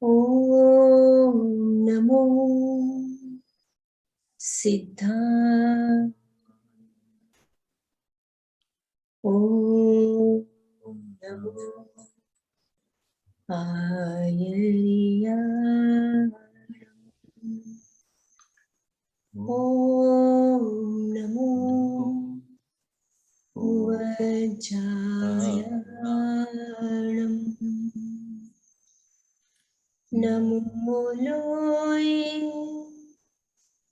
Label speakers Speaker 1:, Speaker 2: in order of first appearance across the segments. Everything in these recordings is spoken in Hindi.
Speaker 1: ओम नमो सिद्धाय। ओम नमो आयर्याय। ओम नमो वज्रायणम्। नमो लोये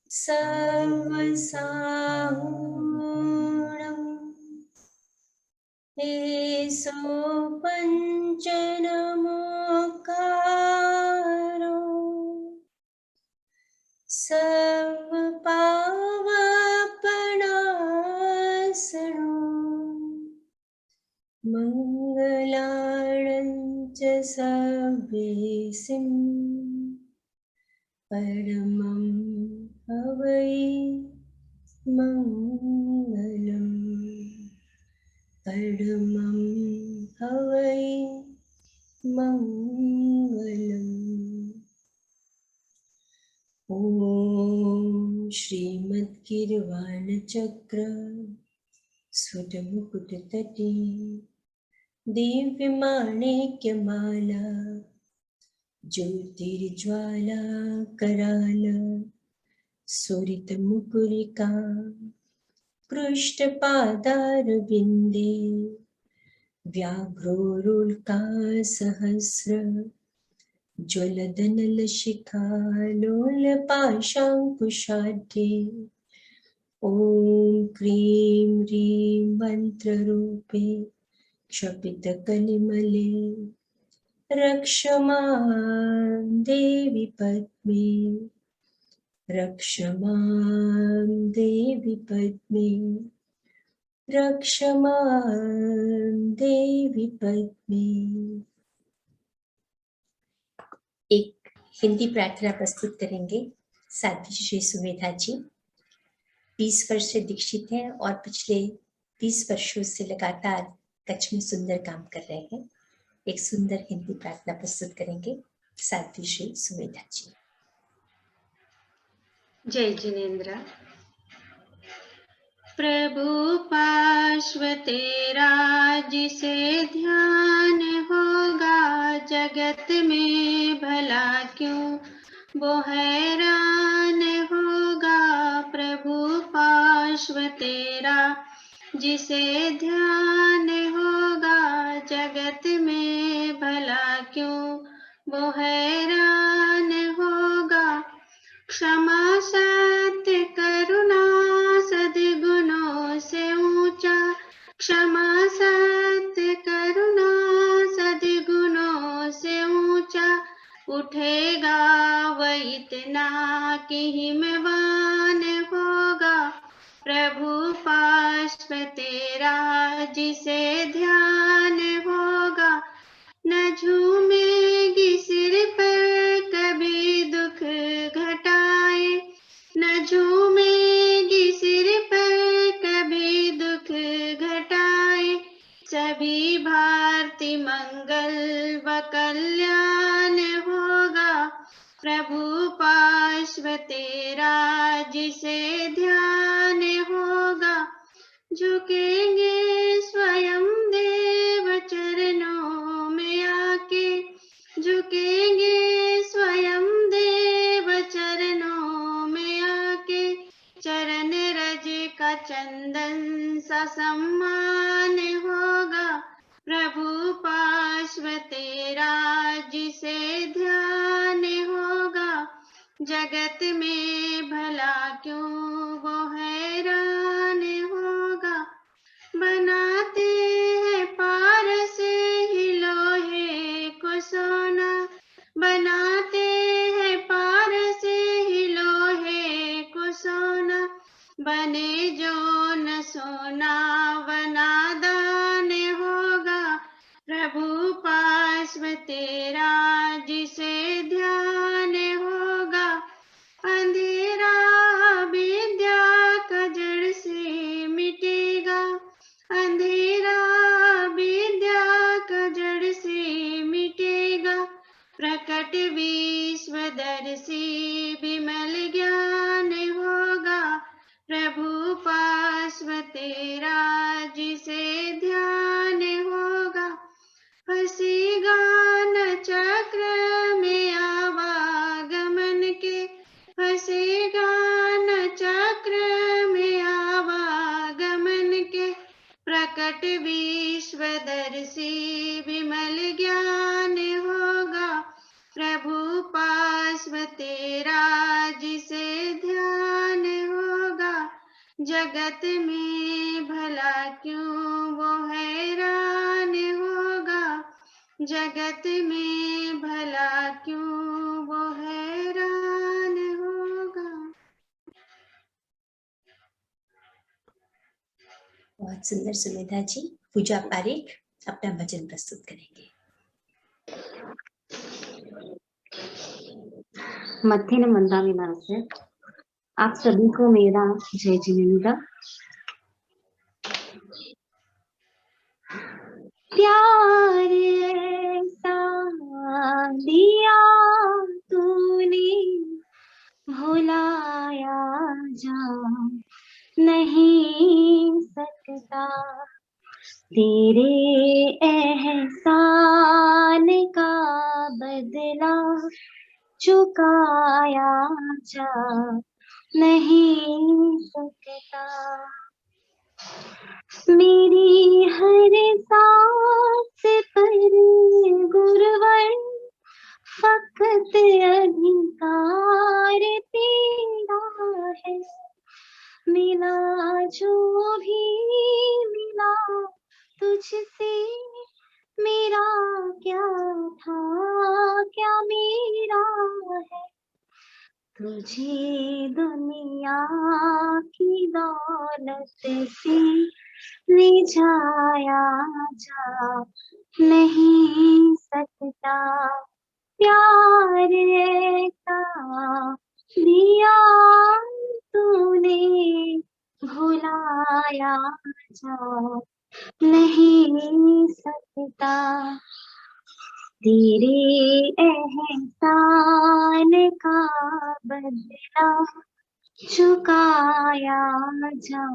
Speaker 1: सर्वसाहुणम्। एषो पञ्चनमोकारो सर्वपावपणासनो। मङ्गलाणं च सर्वेसिं परमं हवै मङ्गलम्। परमं हवै मङ्गलम्। ॐ श्रीमद्गीर्वाणचक्र स्फुटमुकुटतटी दिव्यमाणिक्यमाला ज्योतिर्ज्वाला कराल स्फुरितमुकुरिका पृष्ठपादारविन्दे व्याघ्रोरुल्कासहस्र ज्वलदनलशिखा लोलपाशाङ्कुशाढ्ये। ॐ क्रीं ह्रीं मन्त्ररूपे क्षपितकलिमले रक्ष मां देवि पद्मे। रक्ष मां देवि पद्मे। रक्ष मां देवि पद्मे। एक हिंदी प्रार्थना प्रस्तुत करेंगे साध्वी श्री सुमेधा जी। 20 वर्ष से दीक्षित हैं और पिछले 20 वर्षों से लगातार कच्छ में सुंदर काम कर रहे हैं। एक सुंदर हिंदी प्रार्थना प्रस्तुत करेंगे साध्वी श्री सुमेधा जी।
Speaker 2: जय जिनेन्द्र। प्रभु पार्श्व तेरा जिसे ध्यान होगा, जगत में भला क्यों वो हैरान होगा। प्रभु पार्श्व तेरा जिसे ध्यान होगा, जगत में भला क्यों वो हैरान होगा। क्षमा सत्य करुणा सद्गुणों से ऊंचा, क्षमा सत्य करुणा सद्गुणों से ऊंचा उठेगा वह इतना कि हिमवान होगा। प्रभु पार्श्व तेरा जिसे ध्यान होगा, न झूमेगी सिर पर कभी दुख घटाए, न झूमेगी सिर पर कभी दुख घटाए। सभी भारती मंगल व कल्याण होगा। प्रभु पार्श्व तेरा जिसे ध्यान होगा, झुकेंगे स्वयं देव चरणों में आके, झुकेंगे स्वयं देव चरणों में आके। चरण रज का चंदन सा सम्मान होगा। प्रभु पार्श्व तेरा जिसे ध्यान होगा, जगत में भला क्यों वो हैरान होगा। बनाते हैं पारस ही लोहे को सोना, बनाते हैं पारस ही लोहे को सोना। बने जो न सोना बना दान होगा। प्रभु पार्श्व तेरा जिसे ध्यान होगा, अंधेरा भी भीतर से विमल ज्ञान होगा, प्रभु पास में तेरा जिसे ध्यान होगा, जगत में भला क्यों वो हैरान होगा, जगत में भला क्यों वो हैरान होगा।
Speaker 1: बहुत सुंदर सुमेधा जी। पूजा पारिक अपना भजन प्रस्तुत करेंगे।
Speaker 3: मध्याह्न मंदामी नमस्ते। आप सभी को मेरा जय जिनेन्द्र। प्यार ऐसा दिया तूने, भुलाया जा नहीं सकता, तेरे एहसान का बदला चुकाया जा नहीं सकता। मेरी हर सांस पर गुरुवर फकत अधिकार तेरा है, मिला जो भी मिला तुझसे, मेरा क्या था क्या मेरा है, तुझे दुनिया की दौलत से रिझाया जा नहीं सकता। प्यार ऐसा दिया तूने, भुलाया जा नहीं सकता, तेरे एहसान का बदला चुकाया जा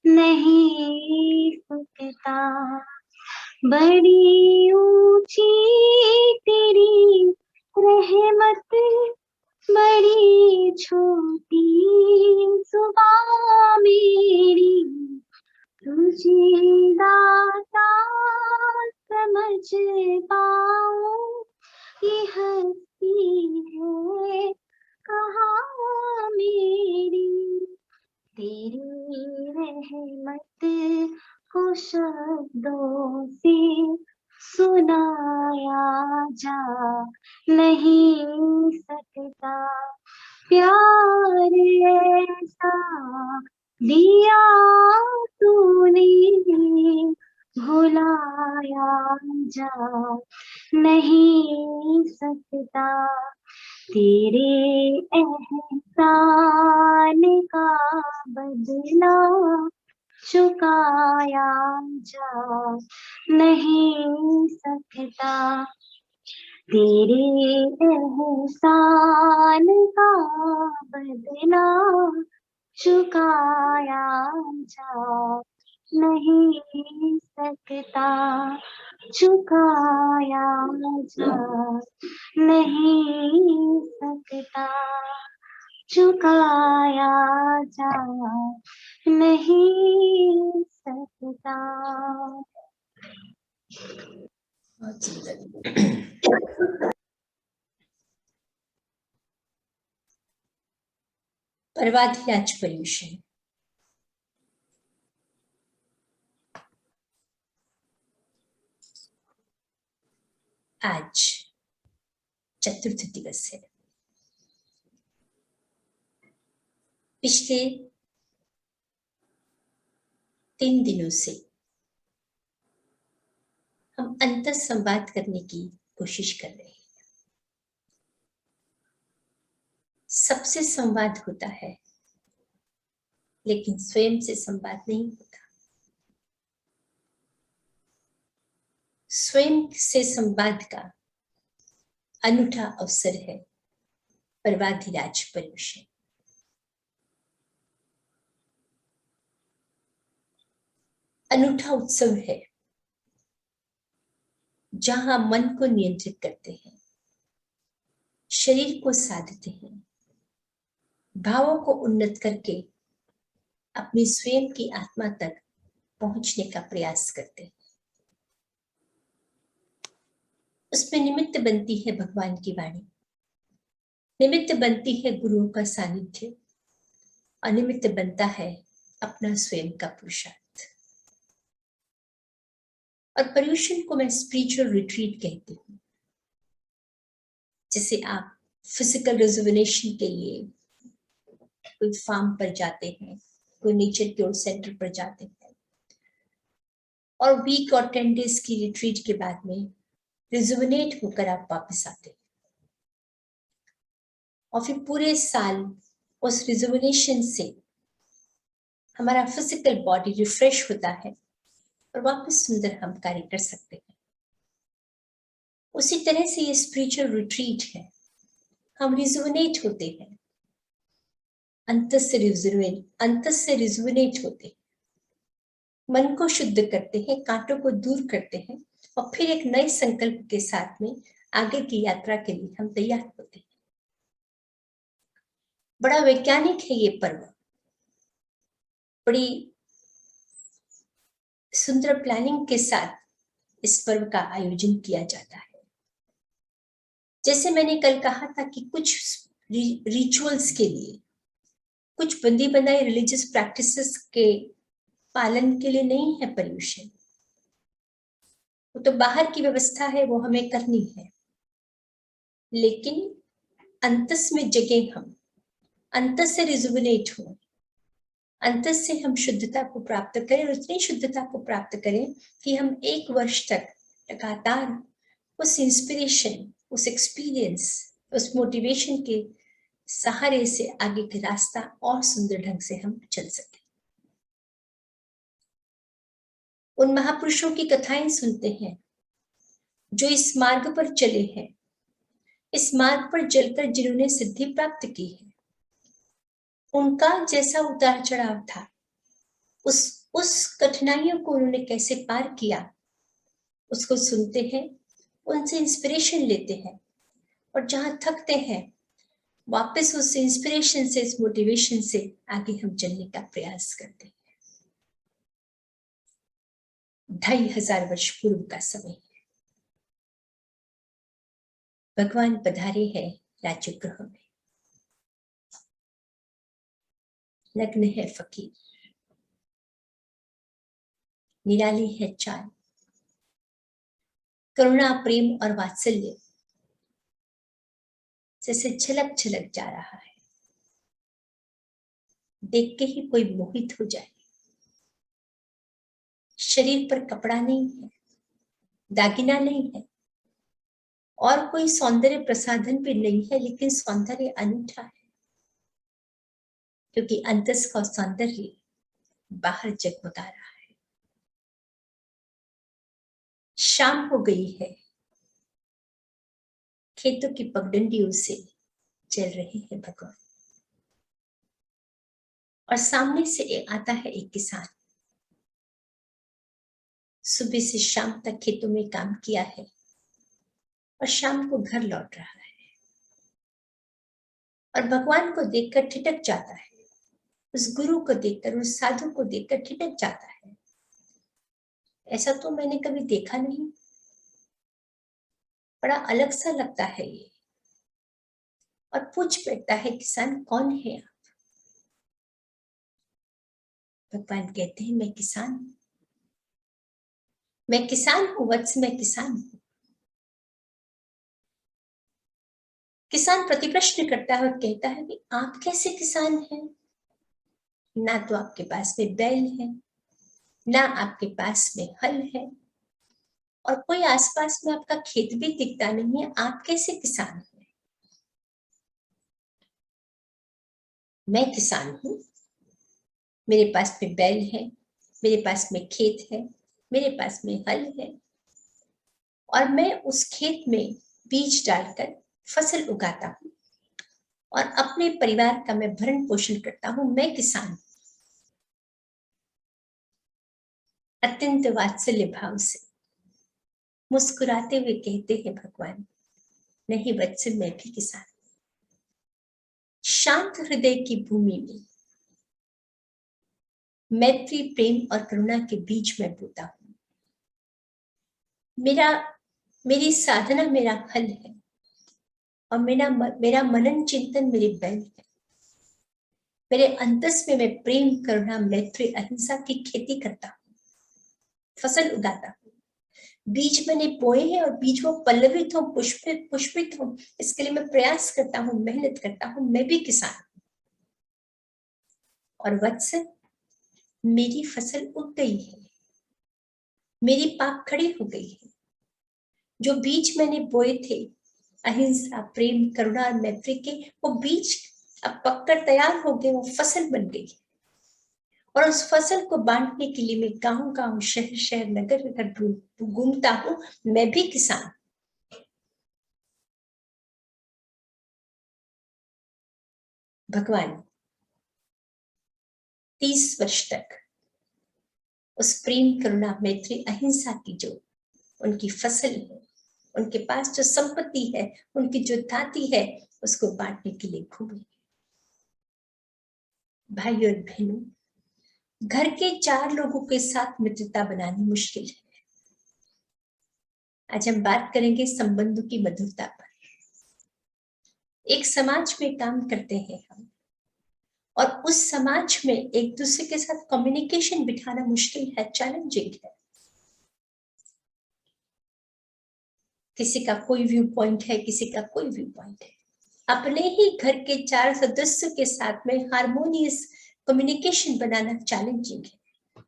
Speaker 3: नहीं सकता। बड़ी ऊंची तेरी रहमत, बड़ी छोटी जुबान मेरी, तुझे दाता समझ पाऊं, ये हस्ती है कहाँ मेरी, तेरी रहमत को शब्दों से सुनाया जा नहीं सकता। प्यार ऐसा दिया तूने, भुलाया जा नहीं सकता, तेरे एहसान का बदला चुकाया जा नहीं सकता, तेरे एहसान का बदला चुकाया जा नहीं सकता, चुकाया जा नहीं सकता, चुकाया जा नहीं सकता।
Speaker 1: बहुत सुंदर। पर्वाधिराज पर्यूषण। आज चतुर्थ दिवस है। पिछले 3 दिनों से हम अंतर संवाद करने की कोशिश कर रहे हैं। सबसे संवाद होता है, लेकिन स्वयं से संवाद नहीं होता। स्वयं से संवाद का अनूठा अवसर है पर्वाधिराज पर्यूषण। अनूठा उत्सव है जहां मन को नियंत्रित करते हैं, शरीर को साधते हैं, भावों को उन्नत करके अपनी स्वयं की आत्मा तक पहुंचने का प्रयास करते हैं। उसमें निमित्त बनती है भगवान की वाणी, निमित्त बनती है गुरुओं का सानिध्य, और निमित्त बनता है अपना स्वयं का पुरुषार्थ। और पर्यूषण को मैं स्पिरिचुअल रिट्रीट कहती हूँ। जैसे आप फिजिकल रिजुविनेशन के लिए कोई फार्म पर जाते हैं, कोई नेचर क्योर सेंटर पर जाते हैं, और वीक और 10 डेज की रिट्रीट के बाद में रिजुविनेट होकर आप वापस आते हैं, और फिर पूरे साल उस रिजुविनेशन से हमारा फिजिकल बॉडी रिफ्रेश होता है और वापस सुंदर हम कार्य कर सकते हैं। उसी तरह से ये स्पिरिचुअल रिट्रीट है, हम रिजुविनेट होते हैं, अंतर से रिजुविनेट होते हैं, मन को शुद्ध करते हैं, कांटों को दूर करते हैं, और फिर एक नए संकल्प के साथ में आगे की यात्रा के लिए हम तैयार होते हैं। बड़ा वैज्ञानिक है ये पर्व, बड़ी सुंदर प्लानिंग के साथ इस पर्व का आयोजन किया जाता है। जैसे मैंने कल कहा था कि कुछ रिचुअल्स के लिए, कुछ बंदी बनाई रिलीजियस प्रैक्टिसेस के पालन के लिए नहीं है पर्यूषण, वो तो बाहर की व्यवस्था है, वो हमें करनी है। लेकिन अंतस में जगह हम अंतस से रिजुविनेट हो, अंतस से हम शुद्धता को प्राप्त करें, और उतनी शुद्धता को प्राप्त करें कि हम 1 वर्ष तक लगातार उस इंस्पिरेशन, उस एक्सपीरियंस, उस मोटिवेशन के सहारे से आगे का रास्ता और सुंदर ढंग से हम चल सकें। उन महापुरुषों की कथाएं सुनते हैं जो इस मार्ग पर चले हैं, इस मार्ग पर चलकर जिन्होंने सिद्धि प्राप्त की है, उनका जैसा उतार चढ़ाव था, उस कठिनाइयों को उन्होंने कैसे पार किया, उसको सुनते हैं, उनसे इंस्पिरेशन लेते हैं, और जहां थकते हैं वापस उस इंस्पिरेशन से, इस मोटिवेशन से आगे हम चलने का प्रयास करते हैं। 2500 वर्ष पूर्व का समय है, भगवान पधारे हैं राजगृह में, नग्न है फकीर, निराली है चाल, करुणा, प्रेम और वात्सल्य जैसे छलक छलक जा रहा है, देख के ही कोई मोहित हो जाए। शरीर पर कपड़ा नहीं है, दागिना नहीं है, और कोई सौंदर्य प्रसाधन भी नहीं है, लेकिन सौंदर्य अनूठा है, क्योंकि अंतस का सौंदर्य बाहर जगमगा रहा है। शाम हो गई है, खेतों की पगडंडियों से चल रहे हैं भगवान, और सामने से आता है एक किसान। सुबह से शाम तक खेतों में काम किया है और शाम को घर लौट रहा है, और भगवान को देखकर ठिठक जाता है, उस गुरु को देखकर, उस साधु को देखकर ठिठक जाता है। ऐसा तो मैंने कभी देखा नहीं, बड़ा अलग सा लगता है ये, और पूछ बैठता है, किसान कौन है आप? भगवान कहते हैं, मैं किसान हूं, मैं किसान हूं वत्स, मैं किसान हूं। किसान प्रतिप्रश्न करता है और कहता है कि आप कैसे किसान हैं? ना तो आपके पास में बैल है, ना आपके पास में हल है, और कोई आसपास में आपका खेत भी दिखता नहीं है, आप कैसे किसान हैं? मैं किसान हूं, मेरे पास में बैल है, मेरे पास में खेत है, मेरे पास में हल है, और मैं उस खेत में बीज डालकर फसल उगाता हूं, और अपने परिवार का मैं भरण पोषण करता हूं। मैं किसान हूं। अत्यंत वात्सल्य भाव से मुस्कुराते हुए कहते हैं भगवान, नहीं वत्स, मैं भी किसान हूं। शांत हृदय की भूमि में मैत्री, प्रेम और करुणा के बीच में बोता हूं। मेरा मेरी साधना मेरा फल है और मेरा मनन चिंतन मेरी बैल है। मेरे अंतस में मैं प्रेम, करुणा, मैत्री, अहिंसा की खेती करता हूँ, फसल उगाता हूँ। बीज मैंने बोए हैं और बीज वो पल्लवित हो, पुष्पित हो, इसके लिए मैं प्रयास करता हूँ, मेहनत करता हूँ। मैं भी किसान हूँ। और वत्स, मेरी फसल उग गई है, मेरी पाक खड़ी हो गई है। जो बीज मैंने बोए थे, अहिंसा, प्रेम, करुणा और मैत्री के, वो बीज अब पककर तैयार हो गए, वो फसल बन गई। और उस फसल को बांटने के लिए मैं गांव गांव, शहर शहर, नगर नगर घूमता हूँ। मैं भी किसान। भगवान 30 वर्ष तक उस प्रेम, करुणा, मैत्री, अहिंसा की जो उनकी फसल है, उनके पास जो संपत्ति है, उनकी जो धाती है, उसको बांटने के लिए घूमे। भाई और बहनों, घर के 4 लोगों के साथ मित्रता बनानी मुश्किल है। आज हम बात करेंगे संबंधों की मधुरता पर। एक समाज में काम करते हैं हम, और उस समाज में एक दूसरे के साथ कम्युनिकेशन बिठाना मुश्किल है, चैलेंजिंग है। किसी का कोई व्यू पॉइंट है, किसी का कोई व्यू पॉइंट है। अपने ही घर के 4 सदस्यों के साथ में हार्मोनियस कम्युनिकेशन बनाना चैलेंजिंग है।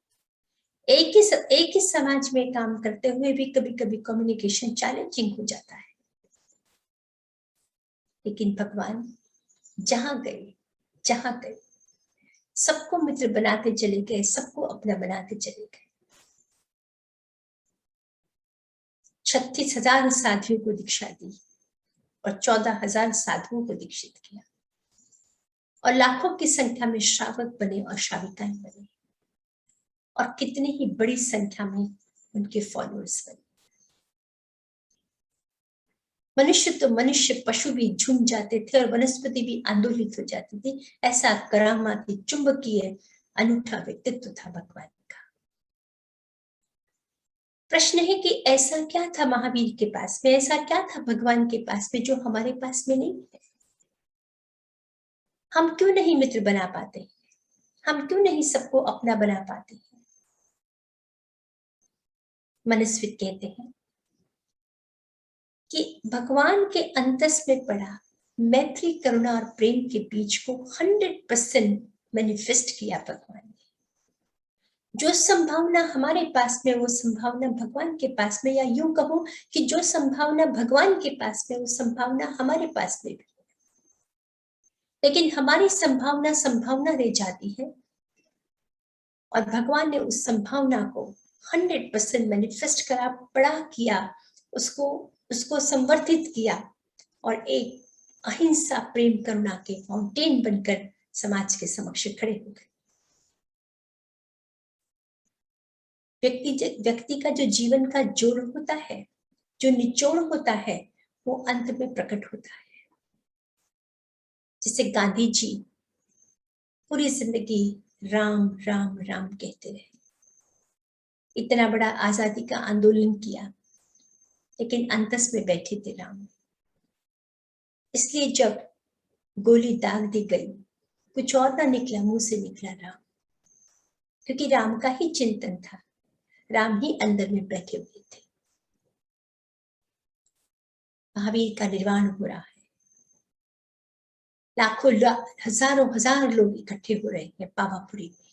Speaker 1: एक ही समाज में काम करते हुए भी कभी कभी कम्युनिकेशन चैलेंजिंग हो जाता है। लेकिन भगवान जहां गए सबको मित्र बनाते चले गए, सबको अपना बनाते चले गए। 36,000 साधुओं को दीक्षा दी और 14,000 साधुओं को दीक्षित किया, और लाखों की संख्या में श्रावक बने और श्राविकाएं बने, और कितनी ही बड़ी संख्या में उनके फॉलोअर्स बने। मनुष्य पशु भी झूम जाते थे और वनस्पति भी आंदोलित हो जाती थी। ऐसा करामाती, चुंबकीय, अनूठा व्यक्तित्व था भगवान का। प्रश्न है कि ऐसा क्या था महावीर के पास में, ऐसा क्या था भगवान के पास में जो हमारे पास में नहीं है? हम क्यों नहीं मित्र बना पाते? हम क्यों नहीं सबको अपना बना पाते हैं? मनस्वित कहते हैं कि भगवान के अंतस में पड़ा मैत्री, करुणा और प्रेम के बीज को 100% मैनिफेस्ट किया भगवान ने। जो संभावना हमारे पास में, वो संभावना भगवान के पास में, या यूं कहो कि जो संभावना भगवान के पास में, वो संभावना हमारे पास में भी। लेकिन हमारी संभावना रह जाती है, और भगवान ने उस संभावना को 100% मैनिफेस्ट करा, बड़ा किया, उसको संवर्धित किया, और एक अहिंसा, प्रेम, करुणा के फाउंटेन बनकर समाज के समक्ष खड़े हो गए। व्यक्ति का जो जीवन का जोड़ होता है, जो निचोड़ होता है, वो अंत में प्रकट होता है। जैसे गांधी जी पूरी जिंदगी राम राम राम कहते रहे, इतना बड़ा आजादी का आंदोलन किया, लेकिन अंतस में बैठे थे राम। इसलिए जब गोली दाग दी गई, कुछ और ना निकला, मुंह से निकला राम, क्योंकि राम का ही चिंतन था, राम ही अंदर में बैठे हुए थे। महावीर का निर्वाण हो रहा है, लाखों हजार लोग इकट्ठे हो रहे हैं पावापुरी में,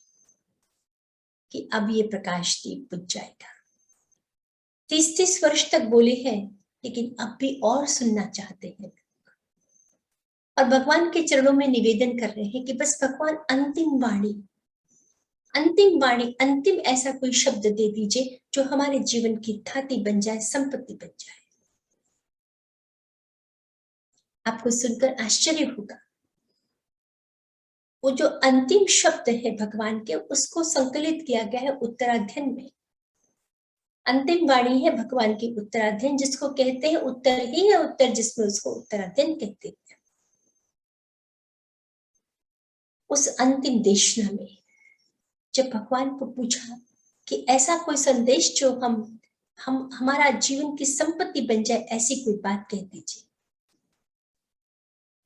Speaker 1: कि अब ये प्रकाश दीप बुझ जाएगा। 30 वर्ष तक बोले हैं, लेकिन अब भी और सुनना चाहते हैं, और भगवान के चरणों में निवेदन कर रहे हैं कि बस भगवान अंतिम वाणी, अंतिम ऐसा कोई शब्द दे दीजिए जो हमारे जीवन की धाती बन जाए, संपत्ति बन जाए। आपको सुनकर आश्चर्य होगा, वो जो अंतिम शब्द है भगवान के, उसको संकलित किया गया है उत्तराध्ययन में। अंतिम वाणी है भगवान की उत्तराध्ययन, जिसको कहते हैं उत्तर ही है उत्तर, जिसमें उसको उत्तराध्ययन कहते हैं। उस अंतिम देशना में जब भगवान को पूछा कि ऐसा कोई संदेश जो हम हमारा जीवन की संपत्ति बन जाए, ऐसी कोई बात कह दीजिए।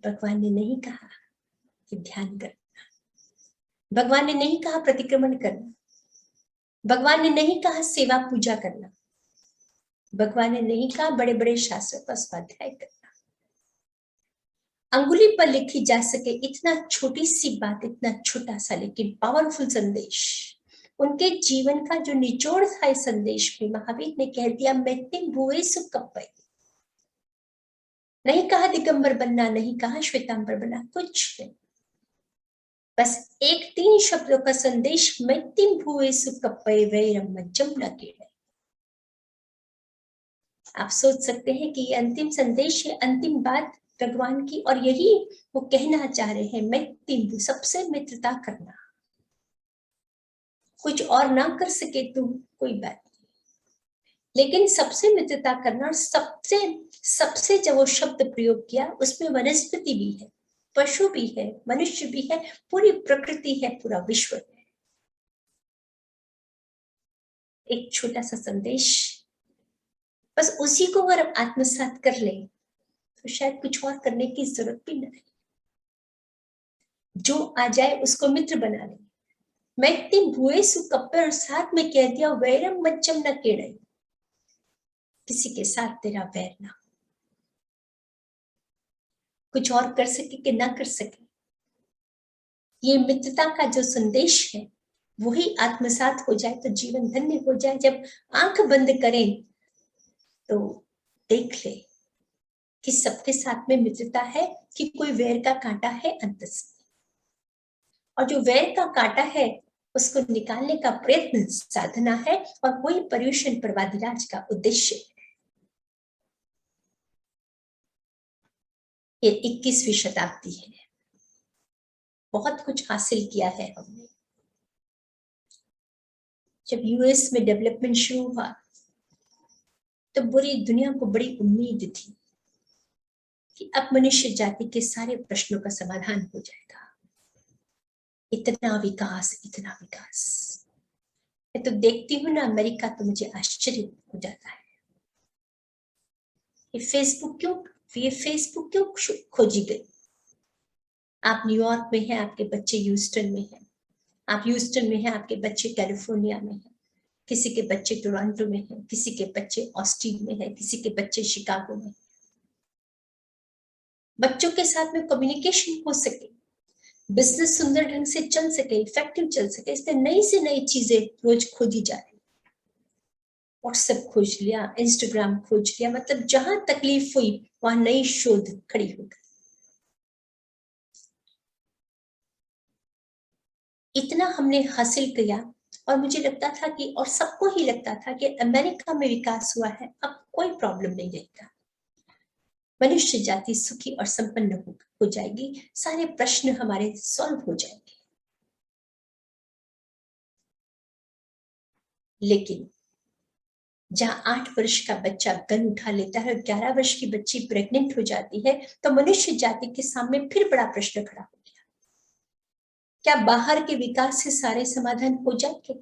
Speaker 1: भगवान ने नहीं कहा कि ध्यान करना, भगवान ने नहीं कहा प्रतिक्रमण करना, भगवान ने नहीं कहा सेवा पूजा करना, भगवान ने नहीं कहा बड़े बड़े शास्त्रों का स्वाध्याय करना। अंगुली पर लिखी जा सके इतना छोटी सी बात, इतना छोटा सा लेकिन पावरफुल संदेश, उनके जीवन का जो निचोड़ था इस संदेश में, महावीर ने कह दिया मैत्तिम भुवेसु कप्पै। नहीं कहा दिगंबर बनना, नहीं कहा श्वेतांबर बनना, कुछ नहीं, बस एक 3 शब्दों का संदेश, मैत्तिम भुवेसु कप्पै वैरम मज्जम न कीड़ै। आप सोच सकते हैं कि ये अंतिम संदेश है, अंतिम बात भगवान की, और यही वो कहना चाह रहे हैं, मैत्तिम, सबसे मित्रता करना। कुछ और ना कर सके तुम कोई बात नहीं, लेकिन सबसे मित्रता करना। और सबसे जब वो शब्द प्रयोग किया, उसमें वनस्पति भी है, पशु भी है, मनुष्य भी है, पूरी प्रकृति है, पूरा विश्व है। एक छोटा सा संदेश, बस उसी को अगर हम आत्मसात कर लें तो शायद कुछ और करने की जरूरत भी न रहे। जो आ जाए उसको मित्र बना ले। मैत्तिम भुवेसु कप्पै, और साथ में कह दिया वैरम मज्जम न कीड़ै, किसी के साथ तेरा वैर ना। कुछ और कर सके कि ना कर सके, ये मित्रता का जो संदेश है वही आत्मसात हो जाए तो जीवन धन्य हो जाए। जब आंख बंद करें तो देख ले कि सबके साथ में मित्रता है, कि कोई वैर का कांटा है अंतस में, और जो वैर का कांटा है उसको निकालने का प्रयत्न साधना है, और वही पर्युषण परवादिराज का उद्देश्य है। ये 21वीं शताब्दी है, बहुत कुछ हासिल किया है हमने। जब यूएस में डेवलपमेंट शुरू हुआ तो पूरी दुनिया को बड़ी उम्मीद थी कि अब मनुष्य जाति के सारे प्रश्नों का समाधान हो जाएगा। इतना विकास, इतना विकास। मैं तो देखती हूँ ना अमेरिका, तो मुझे आश्चर्य हो जाता है, ये फेसबुक क्यों खोजी गई। आप न्यूयॉर्क में हैं, आपके बच्चे ह्यूस्टन में हैं, आप ह्यूस्टन में हैं, आपके बच्चे कैलिफोर्निया में हैं, किसी के बच्चे टोरंटो में हैं, किसी के बच्चे ऑस्टिन में हैं, किसी के बच्चे शिकागो में। बच्चों के साथ में कम्युनिकेशन हो सके, बिजनेस सुंदर ढंग से चल सके, इफेक्टिव चल सके, इसलिए नई से नई चीजें रोज खोजी जा रही। व्हाट्सएप खोज लिया, इंस्टाग्राम खोज लिया, मतलब जहां तकलीफ हुई वहां नई शोध खड़ी हो गई। इतना हमने हासिल किया, और मुझे लगता था कि, और सबको ही लगता था कि अमेरिका में विकास हुआ है, अब कोई प्रॉब्लम नहीं रहेगा, मनुष्य जाति सुखी और संपन्न हो जाएगी, सारे प्रश्न हमारे सॉल्व हो जाएंगे। लेकिन जहां 8 वर्ष का बच्चा गन उठा लेता है और 11 वर्ष की बच्ची प्रेग्नेंट हो जाती है, तो मनुष्य जाति के सामने फिर बड़ा प्रश्न खड़ा हो गया, क्या बाहर के विकास से सारे समाधान हो जाएंगे?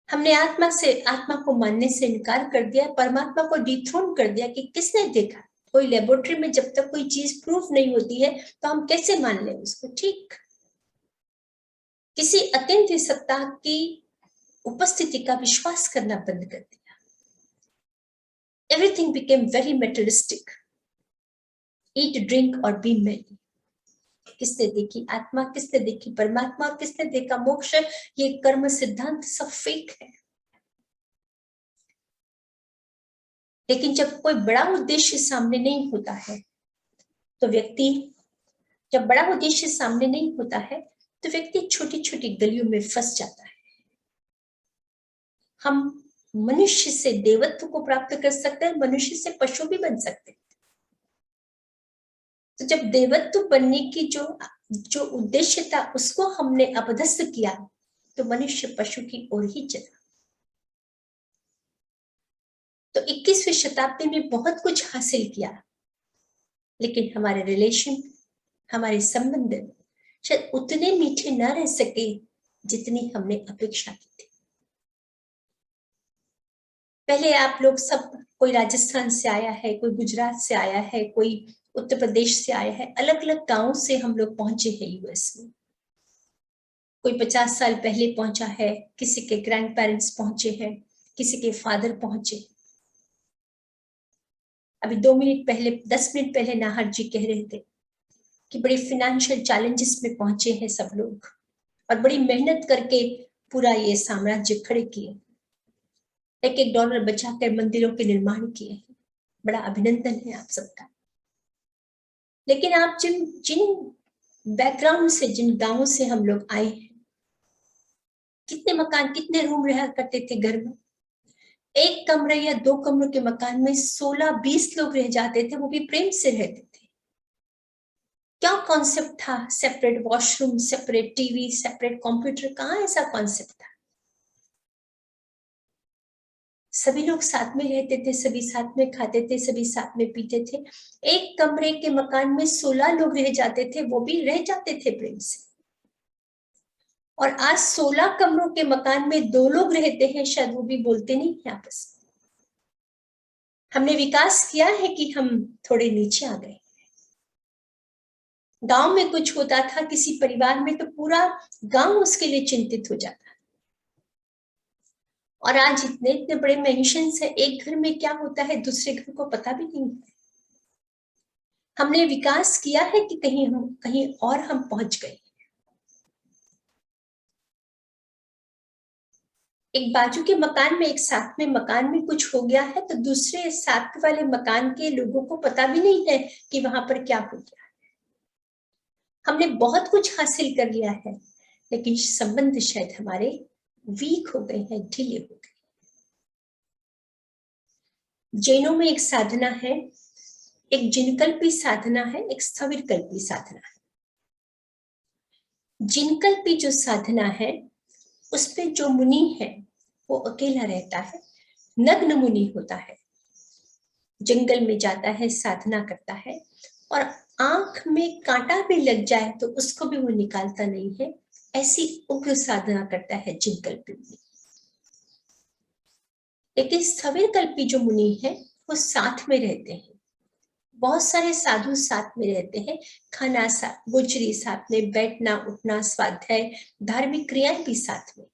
Speaker 1: हमने आत्मा को मानने से इनकार कर दिया, परमात्मा को डिथ्रोन कर दिया कि किसने देखा। कोई लेबोरेटरी में जब तक कोई चीज प्रूफ नहीं होती है तो हम कैसे मान लें उसको। ठीक, किसी अत्यंत सत्ता की उपस्थिति का विश्वास करना बंद कर दिया। Everything became very मेटलिस्टिक, eat drink और बी मेरी। किसने देखी आत्मा, किसने देखी परमात्मा, और किसने देखा मोक्ष? ये कर्म सिद्धांत सब फेक है। लेकिन जब कोई बड़ा उद्देश्य सामने नहीं होता है तो जब बड़ा उद्देश्य सामने नहीं होता है तो व्यक्ति छोटी छोटी गलियों में फंस जाता है। हम मनुष्य से देवत्व को प्राप्त कर सकते हैं, मनुष्य से पशु भी बन सकते हैं। तो जब देवत्व बनने की जो उद्देश्य था उसको हमने अपदस्थ किया तो मनुष्य पशु की ओर ही चला। तो 21वीं शताब्दी में बहुत कुछ हासिल किया, लेकिन हमारे रिलेशन, हमारे संबंध शायद उतने मीठे ना रह सके जितनी हमने अपेक्षा की थी। पहले आप लोग सब, कोई राजस्थान से आया है, कोई गुजरात से आया है, कोई उत्तर प्रदेश से आया है, अलग अलग गांवों से हम लोग पहुंचे हैं यूएस में। कोई 50 साल पहले पहुंचा है, किसी के ग्रैंड पेरेंट्स पहुंचे हैं, किसी के फादर पहुंचे। अभी 2 मिनट पहले, 10 मिनट पहले नाहर जी कह रहे थे कि बड़े फाइनेंशियल चैलेंजेस में पहुंचे हैं सब लोग और बड़ी मेहनत करके पूरा ये साम्राज्य खड़े किए, एक एक डॉलर बचाकर मंदिरों के निर्माण किए हैं। बड़ा अभिनंदन है आप सबका। लेकिन आप जिन जिन बैकग्राउंड से, जिन गांवों से हम लोग आए हैं, कितने मकान, कितने रूम रहा करते थे घर में? 1 कमरे या 2 कमरों के मकान में 16-20 लोग रह जाते थे, वो भी प्रेम से रहते थे। क्या कॉन्सेप्ट था? Separate washroom, separate TV, separate computer, कहाँ ऐसा कॉन्सेप्ट था? सभी लोग साथ में रहते थे, सभी साथ में खाते थे, सभी साथ में पीते थे। 1 कमरे के मकान में 16 लोग रह जाते थे, वो भी रह जाते थे प्रेम से। और आज 16 कमरों के मकान में 2 लोग रहते हैं, शायद वो भी बोलते नहीं है आपस में। हमने विकास किया है कि हम थोड़े नीचे आ गए। गांव में कुछ होता था किसी परिवार में तो पूरा गांव उसके लिए चिंतित हो जाता। और आज इतने इतने बड़े मेंशन्स है, एक घर में क्या होता है दूसरे घर को पता भी नहीं है। हमने विकास किया है कि कहीं और हम पहुंच गए। एक बाजू के मकान में, एक साथ में मकान में कुछ हो गया है तो दूसरे साथ वाले मकान के लोगों को पता भी नहीं है कि वहां पर क्या हो गया। हमने बहुत कुछ हासिल कर लिया है, लेकिन संबंध शायद हमारे वीक हो गए हैं, ढीले हो गए। जैनों में एक साधना है, एक जिनकल्पी साधना है, एक स्थविरकल्पी साधना है। जिनकल्पी जो साधना है उसमें जो मुनि है वो अकेला रहता है, नग्न मुनि होता है, जंगल में जाता है, साधना करता है और आंख में कांटा भी लग जाए तो उसको भी वो निकालता नहीं है। ऐसी उग्र साधना करता है जिनकल्पी मुनि। लेकिन स्थविरकल्पी जो मुनि है वो साथ में रहते हैं, बहुत सारे साधु साथ में रहते हैं, खाना साथ, गुजरी साथ में, बैठना उठना, स्वाध्याय, धार्मिक क्रियाएं भी साथ में।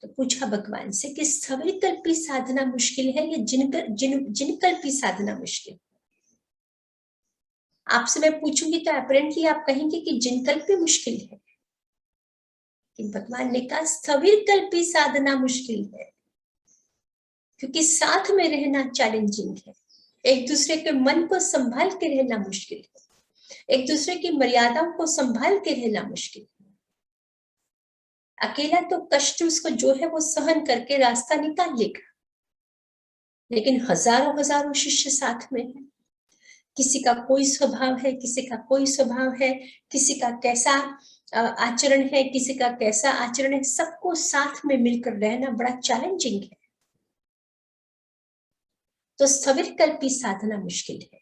Speaker 1: तो पूछा भगवान से कि स्थविरकल्पी साधना मुश्किल है या जिनकल्पी साधना मुश्किल? आपसे मैं पूछूंगी तो अपरेंटली आप कहेंगे कि जिनकल्पी मुश्किल है, लेकिन भगवान ने कहा स्थविरकल्पी साधना मुश्किल है, क्योंकि साथ में रहना चैलेंजिंग है। एक दूसरे के मन को संभाल के रहना मुश्किल है, एक दूसरे की मर्यादाओं को संभाल के रहना मुश्किल है। अकेला तो कष्ट उसको जो है वो सहन करके रास्ता निकाल लेगा, लेकिन हजारों हजारों शिष्य साथ में है, किसी का कोई स्वभाव है, किसी का कोई स्वभाव है, किसी का कैसा आचरण है, किसी का कैसा आचरण है, सबको साथ में मिलकर रहना बड़ा चैलेंजिंग है। तो स्थविरकल्पी साधना मुश्किल है,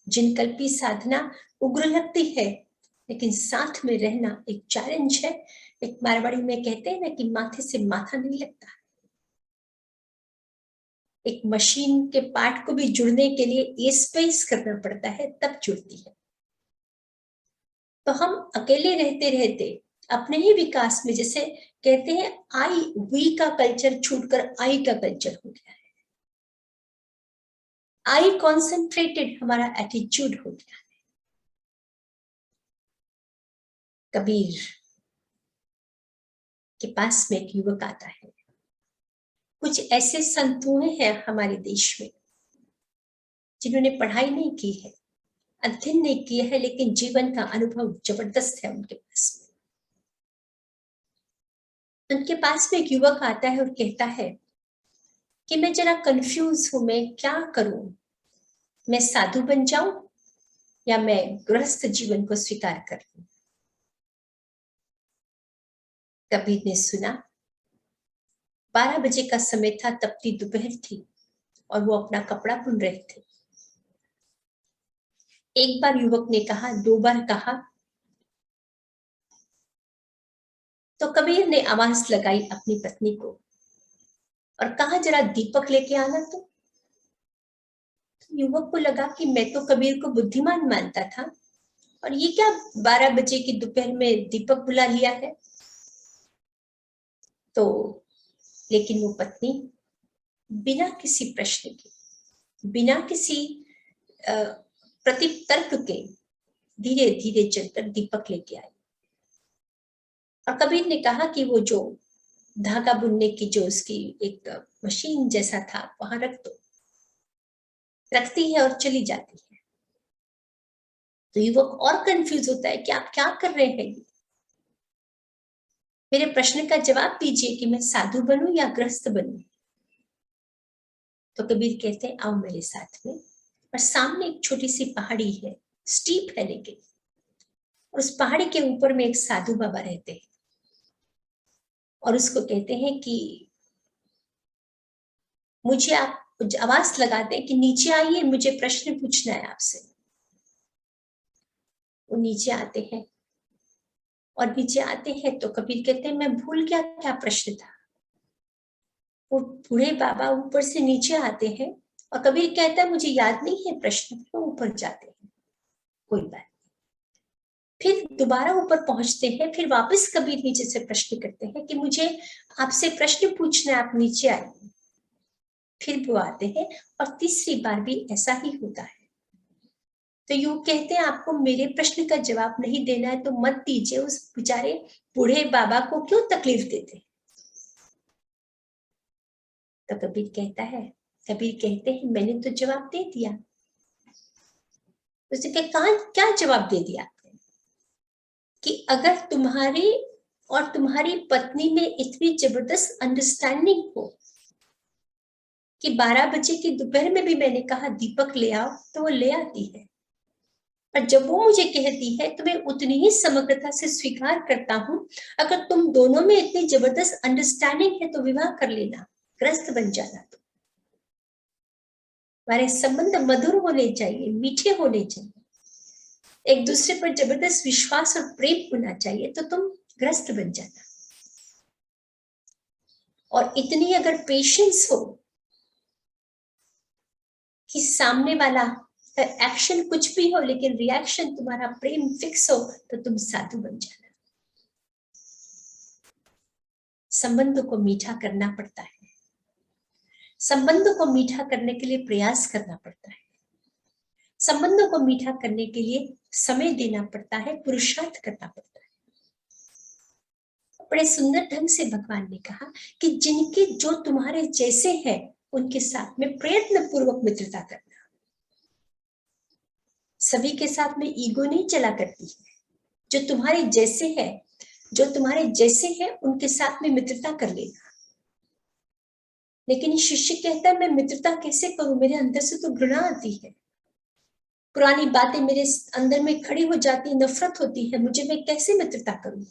Speaker 1: जिनकल्पी साधना उग्र लगती है, लेकिन साथ में रहना एक चैलेंज है। एक मारवाड़ी में कहते हैं ना कि माथे से माथा नहीं लगता, एक मशीन के पार्ट को भी जुड़ने के लिए ये स्पेस करना पड़ता है तब जुड़ती है। तो हम अकेले रहते रहते अपने ही विकास में, जैसे कहते हैं आई वी का कल्चर छूटकर आई का कल्चर हो गया है, आई कॉन्सेंट्रेटेड हमारा एटीट्यूड हो गया है। कबीर के पास में एक युवक आता है। कुछ ऐसे संत हुए हैं हमारे देश में जिन्होंने पढ़ाई नहीं की है, अध्ययन नहीं किया है, लेकिन जीवन का अनुभव जबरदस्त है उनके पास में। उनके पास में एक युवक आता है और कहता है कि मैं जरा कंफ्यूज हूं, मैं क्या करूं, मैं साधु बन जाऊं या मैं गृहस्थ जीवन को स्वीकार कर लूं। कबीर ने सुना, 12 बजे का समय था, तपती दोपहर थी और वो अपना कपड़ा बुन रहे थे। एक बार युवक ने कहा, 2 बार कहा, तो कबीर ने आवाज लगाई अपनी पत्नी को और कहा, जरा दीपक लेके आना। तो युवक को लगा कि मैं तो कबीर को बुद्धिमान मानता था और ये क्या 12 बजे की दोपहर में दीपक बुला लिया है। तो लेकिन वो पत्नी बिना किसी प्रश्न के, बिना किसी प्रतितर्क के धीरे धीरे चलकर दीपक लेके आई। और कबीर ने कहा कि वो जो धागा बुनने की जो उसकी एक मशीन जैसा था वहां रख दो। रखती है और चली जाती है। तो युवक और कंफ्यूज होता है कि आप क्या कर रहे हैं, मेरे प्रश्न का जवाब दीजिए कि मैं साधु बनूं या गृहस्थ बनूं। तो कबीर कहते हैं, आओ मेरे साथ में। और सामने एक छोटी सी पहाड़ी है, स्टीप है लेकिन, उस पहाड़ी के ऊपर में एक साधु बाबा रहते हैं और उसको कहते हैं कि मुझे आप आवाज लगा दें कि नीचे आइए, मुझे प्रश्न पूछना है आपसे। वो नीचे आते हैं और नीचे आते हैं तो कबीर कहते हैं, मैं भूल गया क्या प्रश्न था। वो बूढ़े बाबा ऊपर से नीचे आते हैं और कबीर कहता है, मुझे याद नहीं है प्रश्न। तो ऊपर जाते हैं, कोई बात नहीं। फिर दोबारा ऊपर पहुंचते हैं, फिर वापस कबीर नीचे से प्रश्न करते हैं कि मुझे आपसे प्रश्न पूछना है, आप नीचे आइए। फिर वो आते हैं और तीसरी बार भी ऐसा ही होता है। तो यूं कहते हैं, आपको मेरे प्रश्न का जवाब नहीं देना है तो मत दीजिए, उस बेचारे बूढ़े बाबा को क्यों तकलीफ देते। तो कबीर कहते हैं, मैंने तो जवाब दे दिया। उसने कहा, क्या जवाब दे दिया आपने? कि अगर तुम्हारी और तुम्हारी पत्नी में इतनी जबरदस्त अंडरस्टैंडिंग हो कि 12 बजे की दोपहर में भी मैंने कहा दीपक ले आओ तो वो ले आती है, और जब वो मुझे कहती है तो मैं उतनी ही समग्रता से स्वीकार करता हूं। अगर तुम दोनों में इतनी जबरदस्त अंडरस्टैंडिंग है तो विवाह कर लेना, ग्रस्त बन जाना। तो हमारे संबंध मधुर होने चाहिए, मीठे होने चाहिए, एक दूसरे पर जबरदस्त विश्वास और प्रेम होना चाहिए, तो तुम ग्रस्त बन जाना। और इतनी अगर पेशेंस हो कि सामने वाला एक्शन कुछ भी हो लेकिन रिएक्शन तुम्हारा प्रेम फिक्स हो, तो तुम साधु बन जाना। संबंधों को मीठा करना पड़ता है, संबंधों को मीठा करने के लिए प्रयास करना पड़ता है, संबंधों को मीठा करने के लिए समय देना पड़ता है, पुरुषार्थ करना पड़ता है। बड़े सुंदर ढंग से भगवान ने कहा कि जिनके जो तुम्हारे जैसे हैं उनके साथ में प्रयत्न पूर्वक मित्रता करना। सभी के साथ में ईगो नहीं चला करती है। जो तुम्हारे जैसे है, जो तुम्हारे जैसे है उनके साथ में मित्रता कर लेना। लेकिन शिष्य कहता है, मैं मित्रता कैसे करूं, मेरे अंदर से तो घृणा आती है, पुरानी बातें मेरे अंदर में खड़ी हो जाती, नफरत होती है, मुझे मैं कैसे मित्रता करूं।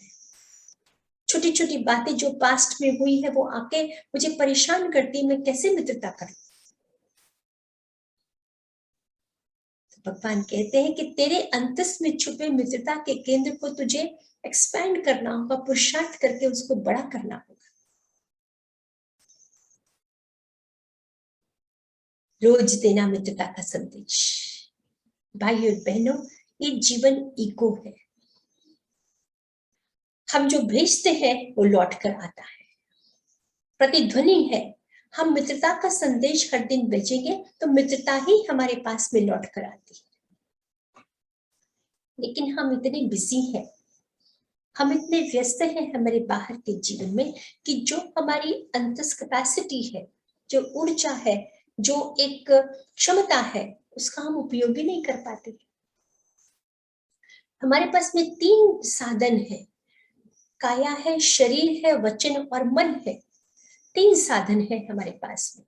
Speaker 1: छोटी छोटी बातें जो पास्ट में हुई है वो आके मुझे परेशान करती है, मैं कैसे मित्रता करूं। तो भगवान कहते हैं कि तेरे अंतस में छुपे मित्रता के केंद्र को तुझे एक्सपैंड करना होगा, पुरुषार्थ करके उसको बड़ा करना होगा। रोज देना मित्रता का संदेश। भाई और बहनों, ये जीवन ईगो है। हम जो भेजते हैं वो लौट कर आता है, प्रतिध्वनि है। हम मित्रता का संदेश हर दिन भेजेंगे तो मित्रता ही हमारे पास में लौट कर आती है। लेकिन हम इतने बिजी हैं, हम इतने व्यस्त हैं हमारे बाहर के जीवन में कि जो हमारी अंतस कैपेसिटी है, जो ऊर्जा है, जो एक क्षमता है, उसका हम उपयोग ही नहीं कर पाते। हमारे पास में 3 साधन है, काया है, शरीर है, वचन और मन है। 3 साधन है हमारे पास में।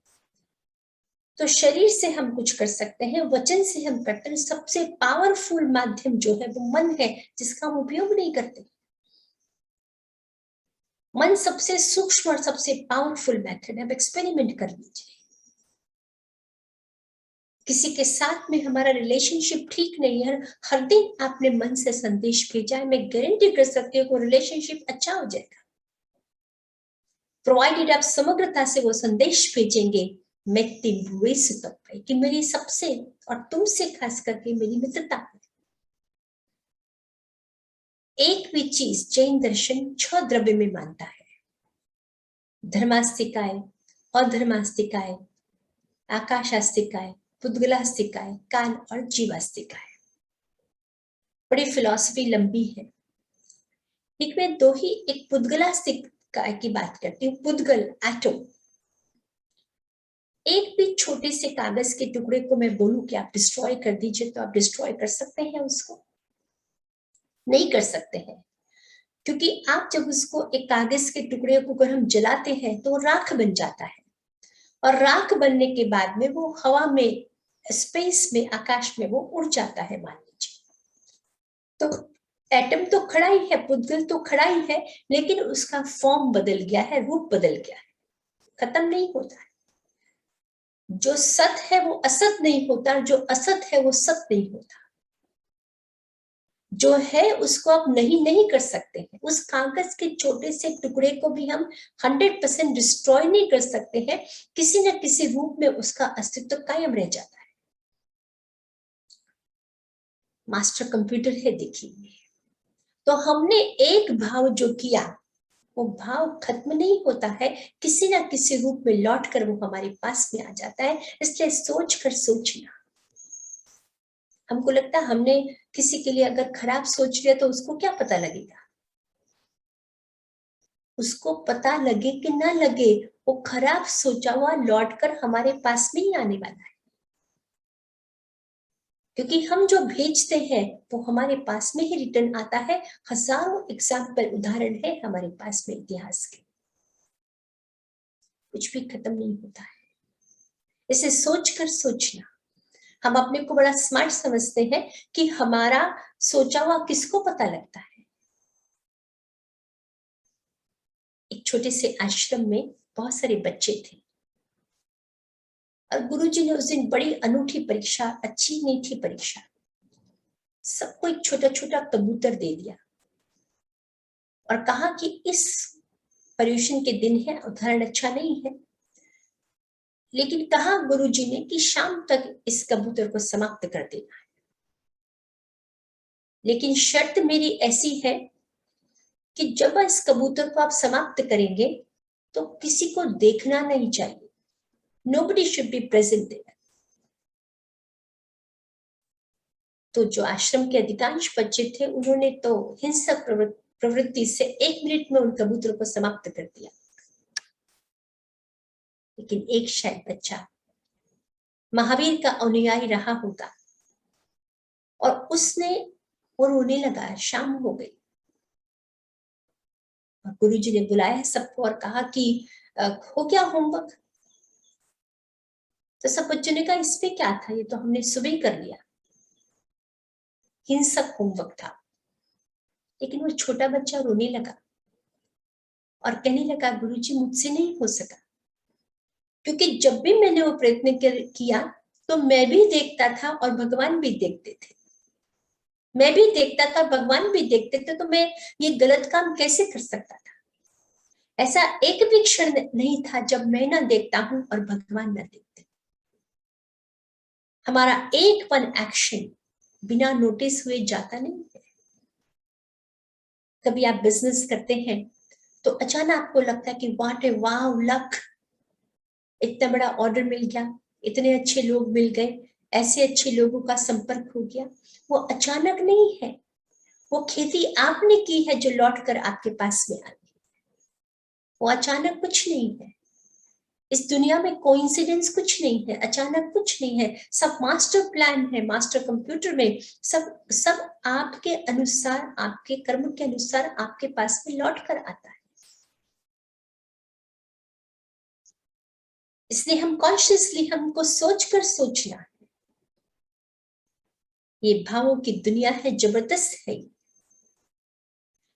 Speaker 1: तो शरीर से हम कुछ कर सकते हैं, वचन से हम करते हैं, सबसे पावरफुल माध्यम जो है वो मन है, जिसका हम उपयोग नहीं करते। मन सबसे सूक्ष्म और सबसे पावरफुल मेथड है। अब एक्सपेरिमेंट कर लीजिए। किसी के साथ में हमारा रिलेशनशिप ठीक नहीं है, हर दिन आपने मन से संदेश भेजा है, मैं गारंटी कर सकती हूँ कि रिलेशनशिप अच्छा हो जाएगा। प्रोवाइडेड आप समग्रता से वो संदेश भेजेंगे, मेत्ती बुएसु तप्पे, कि मेरी सबसे और तुमसे खास करके मेरी मित्रता है। एक भी चीज जैन दर्शन 6 द्रव्य में मानता है, धर्मास्तिकाय, अधर्मास्तिकाय, आकाशास्तिकाय, पुद्गलास्तिकाय, काल और जीवास्तिकाय। बड़ी फिलॉसफी लंबी है, लेकिन मैं दो ही एक पुद्गलास्तिकाय की बात करती हूँ। पुद्गल एटम, एक भी छोटे से कागज के टुकड़े को मैं बोलूं कि आप डिस्ट्रॉय कर दीजिए, तो आप डिस्ट्रॉय कर सकते हैं उसको? नहीं कर सकते हैं, क्योंकि आप जब उसको एक कागज के टुकड़े को अगर हम जलाते हैं तो वो राख बन जाता है, और राख बनने के बाद में वो हवा में, स्पेस में, आकाश में वो उड़ जाता है, मान लीजिए। तो एटम तो खड़ा ही है, पुद्गल तो खड़ा ही है, लेकिन उसका फॉर्म बदल गया है, रूप बदल गया है, खत्म नहीं होता है। जो सत है वो असत नहीं होता, जो असत है वो सत नहीं होता। जो है उसको आप नहीं कर सकते हैं। उस कागज के छोटे से टुकड़े को भी हम 100% डिस्ट्रॉय नहीं कर सकते हैं, किसी न किसी रूप में उसका अस्तित्व कायम रह जाता है। मास्टर कंप्यूटर है, देखिए, तो हमने एक भाव जो किया वो भाव खत्म नहीं होता है, किसी ना किसी रूप में लौट कर वो हमारे पास में आ जाता है। इसलिए सोच कर सोचना। हमको लगता है हमने किसी के लिए अगर खराब सोच लिया तो उसको क्या पता लगेगा? उसको पता लगे कि ना लगे, वो खराब सोचा हुआ लौट कर हमारे पास में ही आने वाला है, क्योंकि हम जो भेजते हैं वो हमारे पास में ही रिटर्न आता है। हजारों एग्जाम्पल, उदाहरण है हमारे पास में इतिहास के। कुछ भी खत्म नहीं होता है। इसे सोचकर सोचना। हम अपने को बड़ा स्मार्ट समझते हैं कि हमारा सोचा हुआ किसको पता लगता है। एक छोटे से आश्रम में बहुत सारे बच्चे थे, और गुरुजी ने उस दिन बड़ी अनूठी परीक्षा, अच्छी नहीं थी परीक्षा, सबको एक छोटा छोटा कबूतर दे दिया और कहा कि इस पर्यूषण के दिन है, उदाहरण अच्छा नहीं है, लेकिन कहा गुरुजी ने कि शाम तक इस कबूतर को समाप्त कर देना है। लेकिन शर्त मेरी ऐसी है कि जब इस कबूतर को आप समाप्त करेंगे तो किसी को देखना नहीं चाहिए, nobody should be present there। तो जो आश्रम के अधिकांश बच्चे थे उन्होंने तो हिंसक प्रवृत्ति से 1 मिनट में उन कबूतरों को समाप्त कर दिया। लेकिन एक शायद बच्चा महावीर का अनुयायी रहा होगा और उसने वो रोने लगा। शाम हो गई और गुरुजी ने बुलाया सबको और कहा कि हो गया होमवर्क? तो सब बच्चों ने कहा इसमें क्या था, ये तो हमने सुबह ही कर लिया। हिंसक होमवर्क था। लेकिन वो छोटा बच्चा रोने लगा और कहने लगा गुरुजी मुझसे नहीं हो सका, क्योंकि जब भी मैंने वो प्रयत्न किया तो मैं भी देखता था और भगवान भी देखते थे। मैं भी देखता था, भगवान भी देखते थे, तो मैं ये गलत काम कैसे कर सकता था? ऐसा एक भी क्षण नहीं था जब मैं ना देखता हूं और भगवान ना देखते। हमारा एक वन एक्शन बिना नोटिस हुए जाता नहीं है। कभी आप बिजनेस करते हैं तो अचानक आपको लगता है कि व्हाट ए वाव लक, इतना बड़ा ऑर्डर मिल गया, इतने अच्छे लोग मिल गए, ऐसे अच्छे लोगों का संपर्क हो गया। वो अचानक नहीं है, वो खेती आपने की है जो लौट कर आपके पास में आ गई। वो अचानक कुछ नहीं है। इस दुनिया में कोइंसिडेंस कुछ नहीं है, अचानक कुछ नहीं है, सब मास्टर प्लान है। मास्टर कंप्यूटर में सब आपके अनुसार, आपके कर्म के अनुसार आपके पास में लौट कर आता है। इसलिए हम कॉन्शियसली, हमको सोचकर सोचना है। ये भावों की दुनिया है, जबरदस्त है।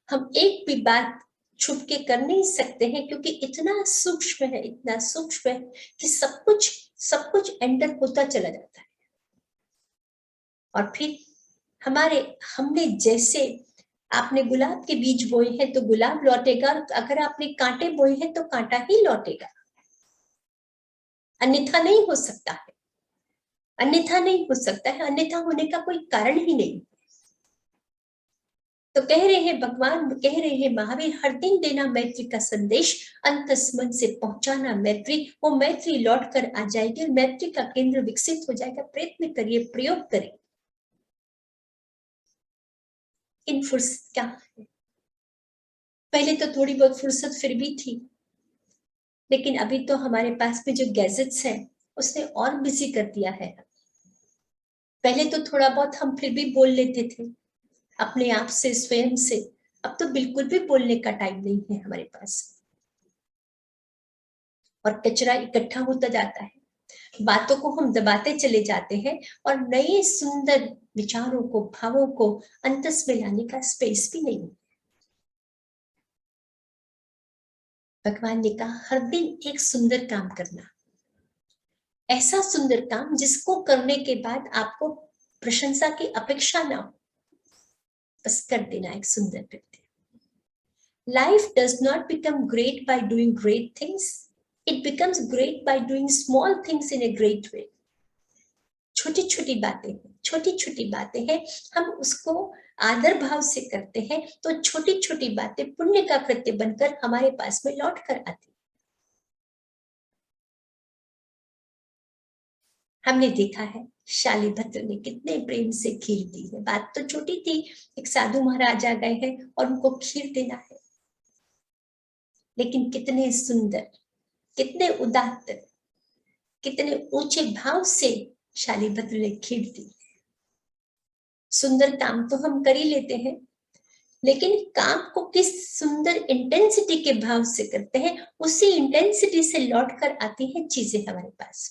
Speaker 1: हम एक भी बात छुप के कर नहीं सकते हैं, क्योंकि इतना सूक्ष्म है, इतना सूक्ष्म है कि सब कुछ एंटर होता चला जाता है। और फिर हमने जैसे आपने गुलाब के बीज बोए हैं तो गुलाब लौटेगा, और अगर आपने कांटे बोए हैं तो कांटा ही लौटेगा, अन्यथा नहीं हो सकता है, अन्यथा नहीं हो सकता है, अन्यथा होने का कोई कारण ही नहीं। तो कह रहे हैं भगवान, कह रहे हैं महावीर, हर दिन देना मैत्री का संदेश, अंतस मन से पहुंचाना मैत्री, वो मैत्री लौट कर आ जाएगी और मैत्री का केंद्र विकसित हो जाएगा। प्रयत्न करिए, प्रयोग करिए। इन फुर्सत क्या है, पहले तो थोड़ी बहुत फुर्सत फिर भी थी, लेकिन अभी तो हमारे पास में जो गैजेट्स है उसने और बिजी कर दिया है। पहले तो थोड़ा बहुत हम फिर भी बोल लेते थे अपने आप से, स्वयं से, अब तो बिल्कुल भी बोलने का टाइम नहीं है हमारे पास, और कचरा इकट्ठा होता जाता है, बातों को हम दबाते चले जाते हैं और नए सुंदर विचारों को, भावों को अंतस में लाने का स्पेस भी नहीं। भगवान ने कहा हर दिन एक सुंदर काम करना, ऐसा सुंदर काम जिसको करने के बाद आपको प्रशंसा की अपेक्षा ना हो, बस कर देना एक सुंदर कृत्य। Life does not become great by doing great things. It becomes great by doing small things in a great way. छोटी छोटी बातें हैं, छोटी छोटी बातें हैं, हम उसको आदर भाव से करते हैं तो छोटी छोटी बातें पुण्य का कृत्य बनकर हमारे पास में लौट कर आती। हमने देखा है शालिभद्र ने कितने प्रेम से खीर दी है। बात तो छोटी थी, एक साधु महाराज आ गए हैं और उनको खीर देना है, लेकिन कितने सुंदर, कितने उदात्त, कितने ऊंचे भाव से शालिभद्र ने खीर दी। सुंदर काम तो हम कर ही लेते हैं, लेकिन काम को किस सुंदर इंटेंसिटी के भाव से करते हैं, उसी इंटेंसिटी से लौट कर आती हैं चीजें हमारे पास।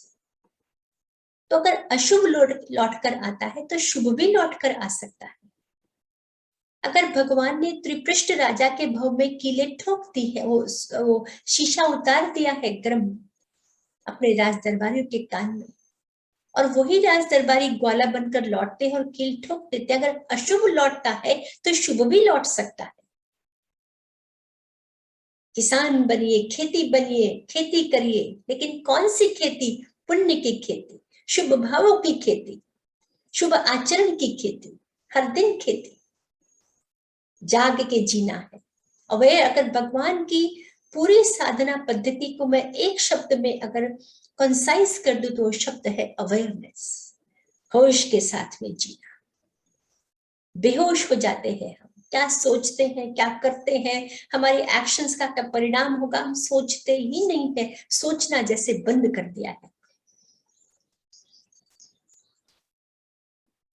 Speaker 1: तो अगर अशुभ लौट कर आता है तो शुभ भी लौट कर आ सकता है। अगर भगवान ने त्रिपृष्ठ राजा के भव में कीले ठोक दी है, वो शीशा उतार दिया है गर्म अपने राज दरबारियों के कान में, और वही राज दरबारी ग्वाला बनकर लौटते हैं और कील ठोक देते हैं, अगर अशुभ लौटता है तो शुभ भी लौट सकता है। किसान बनिए, खेती बनिए, खेती करिए, लेकिन कौन सी खेती? पुण्य की खेती, शुभ भावों की खेती, शुभ आचरण की खेती, हर दिन खेती, जाग के जीना है। अवेयर, अगर भगवान की पूरी साधना पद्धति को मैं एक शब्द में अगर कंसाइज कर दूं तो वो शब्द है अवेयरनेस, होश के साथ में जीना। बेहोश हो जाते हैं हम, क्या सोचते हैं, क्या करते हैं, हमारे एक्शंस का क्या परिणाम होगा, हम सोचते ही नहीं है, सोचना जैसे बंद कर दिया है।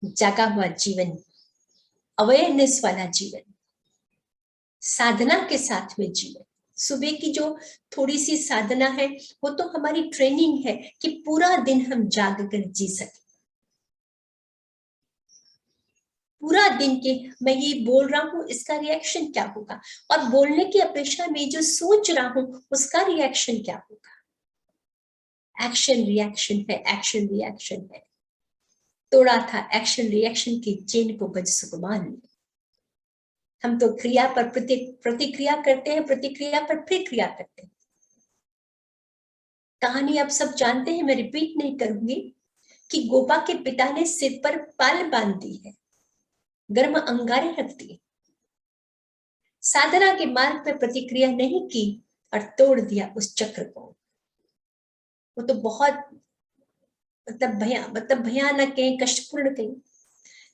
Speaker 1: जागा हुआ जीवन, अवेयरनेस वाला जीवन, साधना के साथ में जीवन। सुबह की जो थोड़ी सी साधना है वो तो हमारी ट्रेनिंग है कि पूरा दिन हम जाग कर जी सके। पूरा दिन के मैं ये बोल रहा हूं, इसका रिएक्शन क्या होगा, और बोलने की अपेक्षा में जो सोच रहा हूं उसका रिएक्शन क्या होगा। एक्शन रिएक्शन है, एक्शन रिएक्शन है। तोड़ा था एक्शन रिएक्शन की चेन को बज सुकुमान ने। हम तो क्रिया पर प्रतिक्रिया करते हैं, प्रतिक्रिया पर फिर क्रिया करते हैं। कहानी आप सब जानते हैं, मैं रिपीट नहीं करूंगी कि गोपा के पिता ने सिर पर पाल बांध दी है, गर्म अंगारे रख दिए, साधना के मार्ग पर प्रतिक्रिया नहीं की और तोड़ दिया उस चक्र को। वो तो बहुत मतलब भयानक है, कष्टपूर्ण कहीं,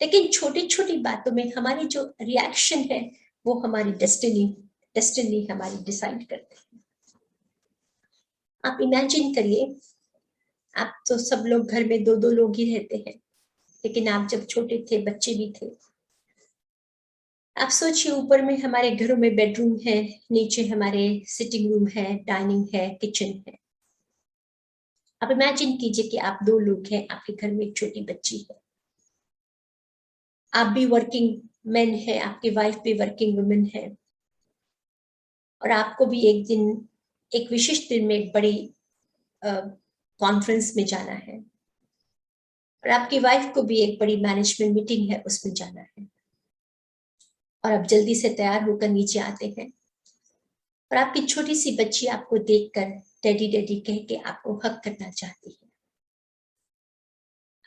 Speaker 1: लेकिन छोटी छोटी बातों में हमारी जो रिएक्शन है वो हमारी डेस्टिनी हमारी डिसाइड करते हैं। आप इमेजिन करिए, आप तो सब लोग घर में दो दो लोग ही रहते हैं, लेकिन आप जब छोटे थे, बच्चे भी थे, आप सोचिए ऊपर में हमारे घरों में बेडरूम है, नीचे हमारे सिटिंग रूम है, डाइनिंग है, किचन है। आप इमेजिन कीजिए कि आप दो लोग हैं, आपके घर में एक छोटी बच्ची है, आप भी वर्किंग मैन है, आपकी वाइफ भी वर्किंग वुमेन है, और आपको भी एक दिन, एक विशिष्ट दिन में एक बड़ी कॉन्फ्रेंस में जाना है, और आपकी वाइफ को भी एक बड़ी मैनेजमेंट मीटिंग है, उसमें जाना है। और आप जल्दी से तैयार होकर नीचे आते हैं और आपकी छोटी सी बच्ची आपको देखकर डैडी डैडी कह के आपको हक करना चाहती है।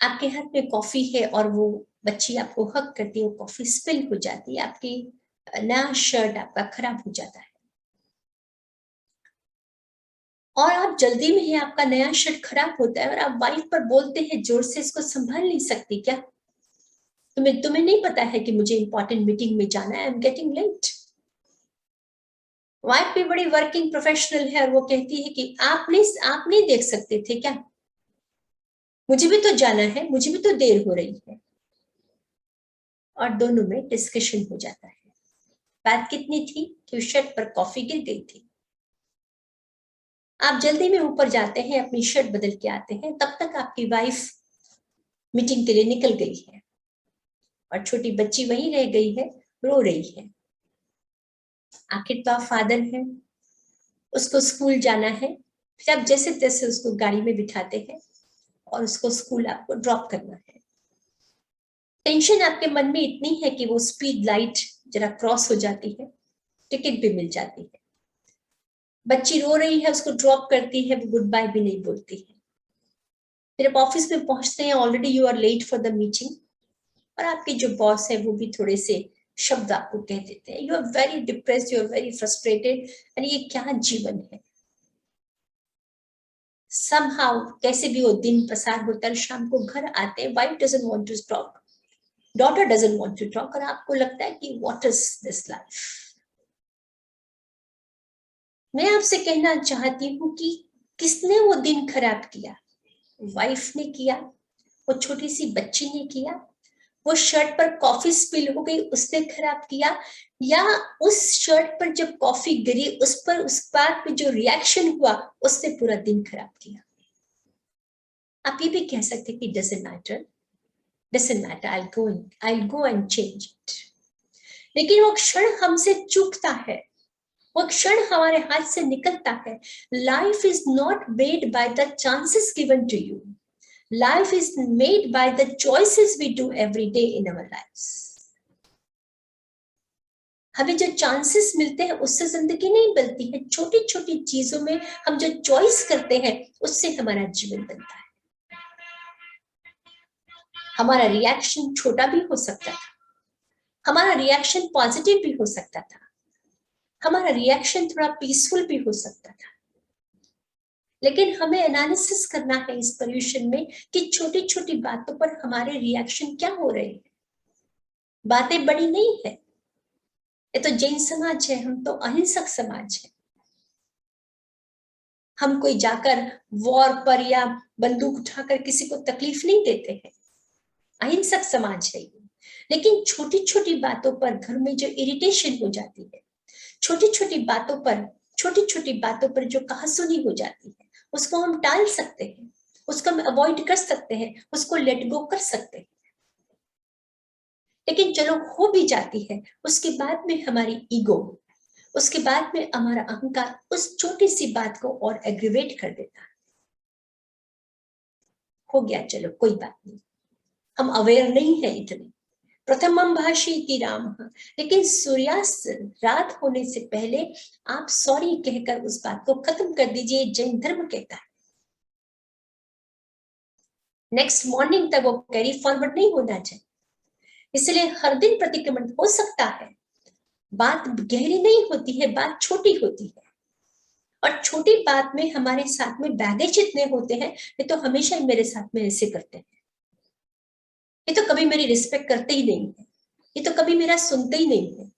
Speaker 1: आपके हाथ में कॉफी है और वो बच्ची आपको हक करती है, वो कॉफी स्पिल हो जाती है, आपकी नया शर्ट आपका खराब हो जाता है और आप जल्दी में ही आपका नया शर्ट खराब होता है और आप वाइफ पर बोलते हैं जोर से, इसको संभाल नहीं सकती क्या? तुम्हें नहीं पता है कि मुझे इंपॉर्टेंट मीटिंग में जाना है, I am getting late. Wife भी बड़ी वर्किंग प्रोफेशनल है और वो कहती है कि आप नहीं देख सकते थे क्या? मुझे भी तो जाना है, मुझे भी तो देर हो रही है। और दोनों में डिस्कशन हो जाता है। बात कितनी थी कि उस शर्ट पर कॉफी गिर गई थी। आप जल्दी में ऊपर जाते हैं, अपनी शर्ट बदल के आते हैं, तब तक आपकी वाइफ मीटिंग के लिए निकल गई है और छोटी बच्ची वहीं रह गई है, रो रही है। आखिर तो आप फादर हैं, उसको स्कूल जाना है, फिर आप जैसे तैसे उसको गाड़ी में बिठाते हैं और उसको स्कूल आपको ड्रॉप करना है। टेंशन आपके मन में इतनी है कि वो स्पीड लाइट जरा क्रॉस हो जाती है, टिकट भी मिल जाती है। बच्ची रो रही है, उसको ड्रॉप करती है, वो गुड बाय भी नहीं बोलती है। फिर आप ऑफिस में पहुंचते हैं, already you are late for the meeting और आपके जो बॉस है वो भी थोड़े से शब्द आपको कह देते हैं, you are very depressed, you are very frustrated, और ये क्या जीवन है। somehow कैसे भी वो दिन पसार होता है, शाम को घर आते हैं, wife doesn't want to talk, daughter doesn't want to talk, और आपको लगता है कि व्हाट इज दिस लाइफ। मैं आपसे कहना चाहती हूँ कि किसने वो दिन खराब किया? वाइफ ने किया, वो छोटी सी बच्ची ने किया, वो शर्ट पर कॉफी स्पिल हो गई उसने खराब किया, या उस शर्ट पर जब कॉफी गिरी उस पर उस बात पे जो रिएक्शन हुआ उसने पूरा दिन खराब किया? आप ये भी कह सकते कि doesn't matter, I'll go and change it। लेकिन वो क्षण हमसे चूकता है, वो क्षण हमारे हाथ से निकलता है। Life is not made by the chances given to you, life is made by the choices we do every day in our lives. हमें जो चांसेस मिलते हैं उससे जिंदगी नहीं बनती है, छोटी छोटी चीजों में हम जो चॉइस करते हैं उससे हमारा जीवन बनता है। हमारा रिएक्शन छोटा भी हो सकता था, हमारा रिएक्शन पॉजिटिव भी हो सकता था, हमारा रिएक्शन थोड़ा पीसफुल भी हो सकता था, लेकिन हमें एनालिसिस करना है इस पर्यूषण में कि छोटी छोटी बातों पर हमारे रिएक्शन क्या हो रहे हैं। बातें बड़ी नहीं है, ये तो जैन समाज है, हम तो अहिंसक समाज है। हम कोई जाकर वॉर पर या बंदूक उठाकर किसी को तकलीफ नहीं देते हैं, अहिंसक समाज है ये। लेकिन छोटी छोटी बातों पर घर में जो इरिटेशन हो जाती है, छोटी छोटी बातों पर जो कहासुनी हो जाती है, उसको हम टाल सकते हैं, उसको हम अवॉइड कर सकते हैं, उसको लेट गो कर सकते हैं। लेकिन चलो हो भी जाती है, उसके बाद में हमारी ईगो, उसके बाद में हमारा अहंकार उस छोटी सी बात को और एग्रीवेट कर देता है। हो गया, चलो कोई बात नहीं, हम अवेयर नहीं है इतने। प्रथमम भाषेति रामः, लेकिन सूर्यास्त रात होने से पहले आप सॉरी कहकर उस बात को खत्म कर दीजिए, जैन धर्म कहता है। नेक्स्ट मॉर्निंग तक वो कैरी फॉरवर्ड नहीं होना चाहिए। इसलिए हर दिन प्रतिक्रमण हो सकता है, बात गहरी नहीं होती है, बात छोटी होती है, और छोटी बात में हमारे साथ में बैगेज इतने होते हैं, ये तो हमेशा मेरे साथ में ऐसे करते हैं, ये तो कभी मेरी रिस्पेक्ट करते ही नहीं है, ये तो कभी मेरा सुनते ही नहीं है,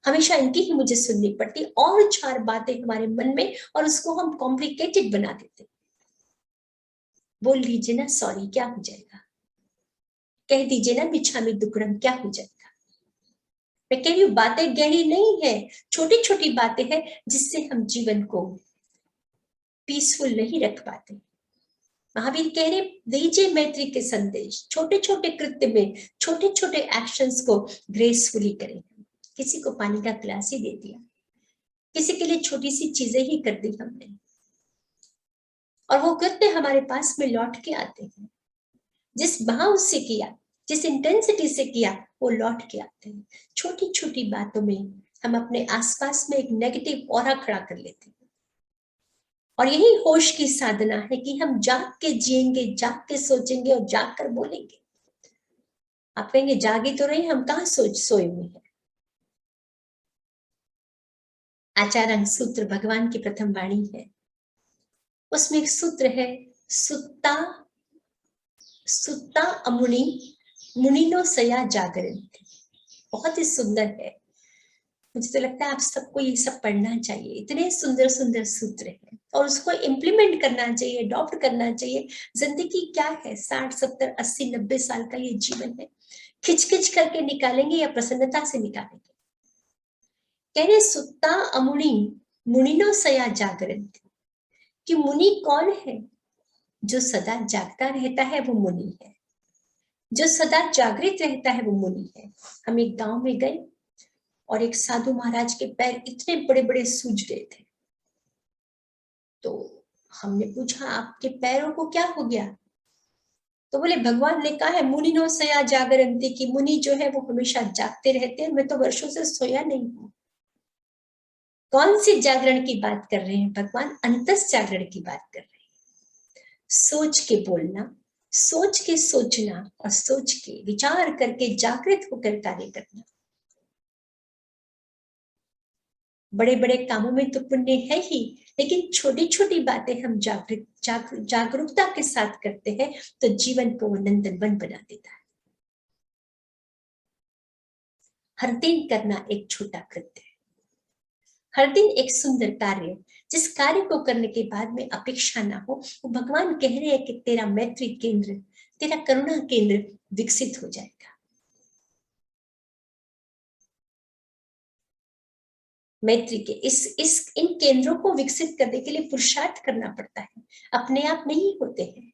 Speaker 1: हमेशा इनकी ही मुझे सुननी पड़ती, और 4 बातें हमारे मन में, और उसको हम कॉम्प्लिकेटेड बना देते। बोल लीजिए ना सॉरी, क्या हो जाएगा? कह दीजिए ना मिच्छामि दुक्कडम, क्या हो जाएगा? मैं कह रही हूँ बातें गहरी नहीं है, छोटी छोटी बातें हैं जिससे हम जीवन को पीसफुल नहीं रख पाते। महावीर कह रहे दीजिए मैत्री के संदेश, छोटे छोटे कृत्य में छोटे छोटे एक्शंस को ग्रेसफुली करें। किसी को पानी का गिलास ही दे दिया, किसी के लिए छोटी सी चीजें ही कर दी हमने, और वो कृत्य हमारे पास में लौट के आते हैं। जिस भाव से किया जिस इंटेंसिटी से किया वो लौट के आते हैं। छोटी छोटी बातों में हम अपने आसपास में एक नेगेटिव ऑरा खड़ा कर लेते हैं, और यही होश की साधना है कि हम जाग के जिएंगे, जाग के सोचेंगे और जाग कर बोलेंगे। आप कहेंगे जागे तो रही, हम कहाँ सोए हुए हैं। आचार्य सूत्र भगवान की प्रथम वाणी है, उसमें एक सूत्र है, सुत्ता सुत्ता अमुनि मुनिनो सया जागरण। बहुत ही सुंदर है। मुझे तो लगता है आप सबको ये सब पढ़ना चाहिए। इतने सुंदर सुंदर सूत्र हैं और उसको इम्प्लीमेंट करना चाहिए, अडॉप्ट करना चाहिए। जिंदगी क्या है, 60 70 80 90 साल का ये जीवन है। खिचखिच करके निकालेंगे या प्रसन्नता से निकालेंगे। कह रहे सुत्ता अमुनि मुनिनो सया जागरण, कि मुनि कौन है? जो सदा जागता रहता है वो मुनि है, जो सदा जागृत रहता है वो मुनि है। हम एक गांव में गए और एक साधु महाराज के पैर इतने बड़े बड़े सूज गए थे। तो हमने पूछा आपके पैरों को क्या हो गया? तो बोले भगवान ने कहा है मुनिनो सया जागरन्ति, कि मुनि जो है वो हमेशा जागते रहते हैं, मैं तो वर्षों से सोया नहीं हूं। कौन सी जागरण की बात कर रहे हैं भगवान? अंतस जागरण की बात कर रहे हैं। सोच के बोलना, सोच के सोचना और सोच के विचार करके जागृत होकर कार्य करना। बड़े बड़े कामों में तो पुण्य है ही, लेकिन छोटी छोटी बातें हम जागरूकता के साथ करते हैं तो जीवन को वो नंदनवन बना देता है। हर दिन करना एक छोटा कृत्य है, हर दिन एक सुंदर कार्य, जिस कार्य को करने के बाद में अपेक्षा ना हो। वो भगवान कह रहे हैं कि तेरा मैत्री केंद्र, तेरा करुणा केंद्र विकसित हो जाएगा। मैत्री के इन केंद्रों को विकसित करने के लिए पुरुषार्थ करना पड़ता है। अपने आप नहीं होते हैं,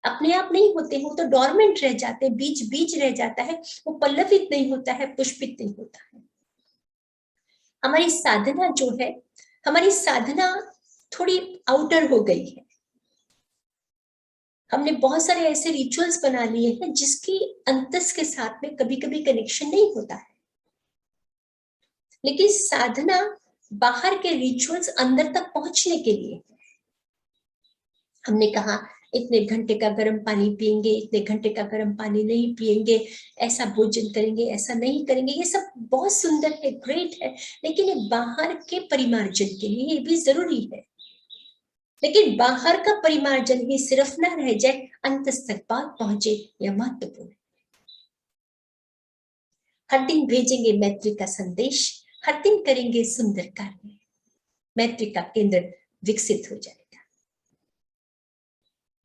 Speaker 1: अपने आप नहीं होते हैं, वो तो डॉर्मेंट रह जाते हैं, बीज बीज रह जाता है, वो पल्लवित नहीं होता है, पुष्पित नहीं होता है। हमारी साधना जो है, हमारी साधना थोड़ी आउटर हो गई है। हमने बहुत सारे ऐसे रिचुअल्स बना लिए हैं जिसकी अंतस के साथ में कभी कभी कनेक्शन नहीं होता है। लेकिन साधना बाहर के रिचुअल्स अंदर तक पहुंचने के लिए। हमने कहा इतने घंटे का गर्म पानी पिएंगे, इतने घंटे का गर्म पानी नहीं पिएंगे, ऐसा भोजन करेंगे, ऐसा नहीं करेंगे, ये सब बहुत सुंदर है, ग्रेट है, लेकिन ये बाहर के परिमार्जन के लिए ये भी जरूरी है। लेकिन बाहर का परिमार्जन ही सिर्फ ना रह जाए, अंतस तक बात पहुंचे, यह महत्वपूर्ण है। हर दिन भेजेंगे मैत्री का संदेश, हर दिन करेंगे सुंदर कार्य, मैत्री का केंद्र विकसित हो जाएगा।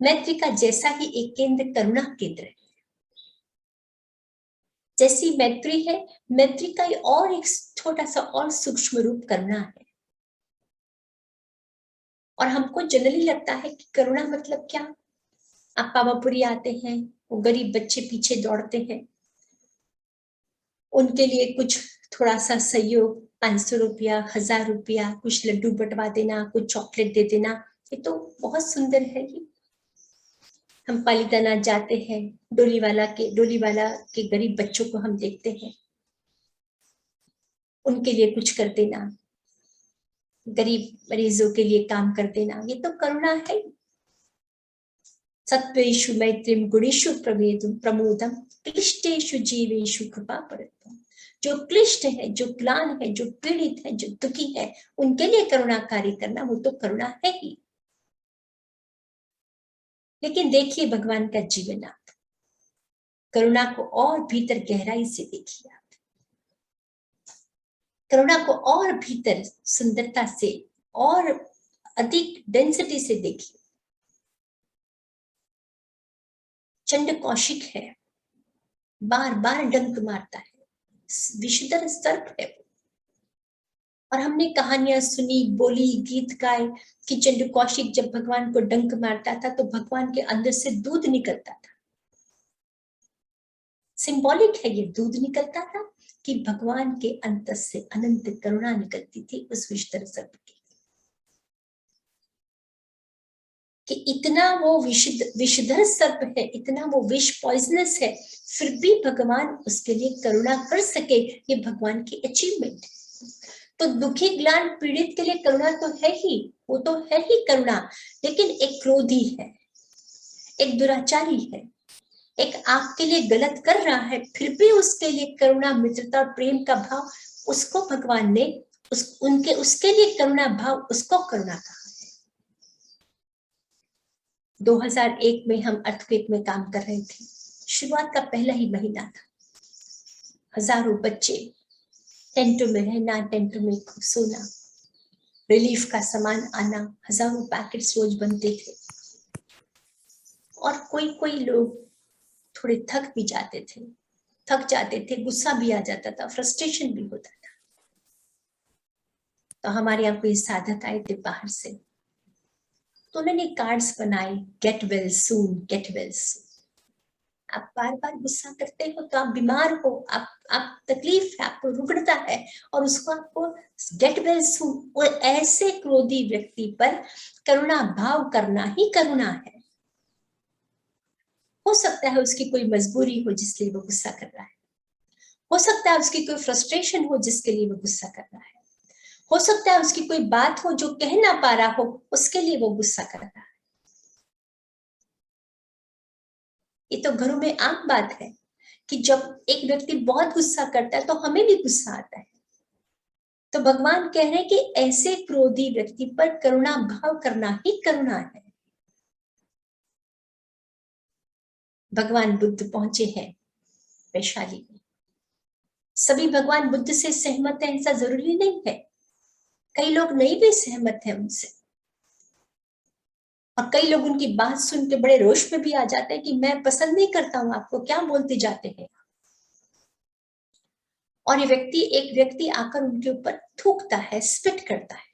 Speaker 1: मैत्री का जैसा ही एक केंद्र करुणा केंद्र है। जैसी मैत्री है, मैत्री का और एक छोटा सा और सूक्ष्म रूप करुणा है। और हमको जनरली लगता है कि करुणा मतलब क्या? आप पावापुरी आते हैं, वो गरीब बच्चे पीछे दौड़ते हैं, उनके लिए कुछ थोड़ा सा सहयोग, 500 रुपया, 1000 रुपया, कुछ लड्डू बंटवा देना, कुछ चॉकलेट दे देना, ये तो बहुत सुंदर है। ये हम पालीताना जाते हैं, डोली वाला के गरीब बच्चों को हम देखते हैं, उनके लिए कुछ कर देना, गरीब मरीजों के लिए काम कर देना, ये तो करुणा है। सत्वेषु मैत्रीम गुणेषु प्रमोदम क्लिष्टेषु जीवेषु कृपा परत्वम। जो क्लिष्ट है, जो ग्लान है, जो पीड़ित है, जो दुखी है, उनके लिए करुणा कार्य करना, वो तो करुणा है ही। लेकिन देखिए भगवान का जीवन, आप करुणा को और भीतर गहराई से देखिए, आप करुणा को और भीतर सुंदरता से और अधिक डेंसिटी से देखिए। चंड कौशिक है, बार बार डंक मारता है, विषधर सर्प है। और हमने कहानियां सुनी, बोली, गीत गाए कि चंड कौशिक जब भगवान को डंक मारता था तो भगवान के अंदर से दूध निकलता था। सिंबॉलिक है, ये दूध निकलता था कि भगवान के अंतस से अनंत करुणा निकलती थी उस विषधर सर्प की। कि इतना वो विषधर सर्प है, इतना वो विष पॉइजनस है, फिर भी भगवान उसके लिए करुणा कर सके, ये भगवान की अचीवमेंट। तो दुखी ग्लान पीड़ित के लिए करुणा तो है ही, वो तो है ही करुणा, लेकिन एक क्रोधी है, एक दुराचारी है, एक आपके लिए गलत कर रहा है, फिर भी उसके लिए करुणा, मित्रता और प्रेम का भाव, उसको भगवान ने उसके लिए करुणा भाव, उसको करुणा कहा है। 2001 में हम अर्थक्वेक में काम कर रहे थे, शुरुआत का पहला ही महीना था, हजारों बच्चे टेंटों में रहना, टेंटों में सोना, रिलीफ का सामान आना, हजारों पैकेट्स रोज बनते थे, और कोई लोग थोड़े थक जाते थे, गुस्सा भी आ जाता था, फ्रस्ट्रेशन भी होता था। तो हमारे यहाँ कोई साधक आए थे बाहर से, तो उन्होंने कार्ड्स बनाए, get well soon, get well soon. आप बार बार गुस्सा करते हो तो आप बीमार हो, आप तकलीफ है, आपको रुग्णता है, और उसको आपको गेट वेल सून, और ऐसे क्रोधी व्यक्ति पर करुणा भाव करना ही करुणा है। हो सकता है उसकी कोई मजबूरी हो जिसलिए वो गुस्सा कर रहा है, हो सकता है उसकी कोई फ्रस्ट्रेशन हो जिसके लिए वो गुस्सा कर रहा है, हो सकता है उसकी कोई बात हो जो कह ना पा रहा हो, उसके लिए वो गुस्सा कर रहा है। ये तो घरों में आम बात है कि जब एक व्यक्ति बहुत गुस्सा करता है तो हमें भी गुस्सा आता है। तो भगवान कह रहे हैं कि ऐसे क्रोधी व्यक्ति पर करुणा भाव करना ही करुणा है। भगवान बुद्ध पहुंचे हैं वैशाली में, सभी भगवान बुद्ध से सहमत है ऐसा जरूरी नहीं है, कई लोग नहीं भी सहमत है उनसे, और कई लोग उनकी बात सुन के बड़े रोष में भी आ जाते हैं कि मैं पसंद नहीं करता हूं आपको, क्या बोलते जाते हैं। और ये एक व्यक्ति आकर उनके ऊपर थूकता है, स्पिट करता है।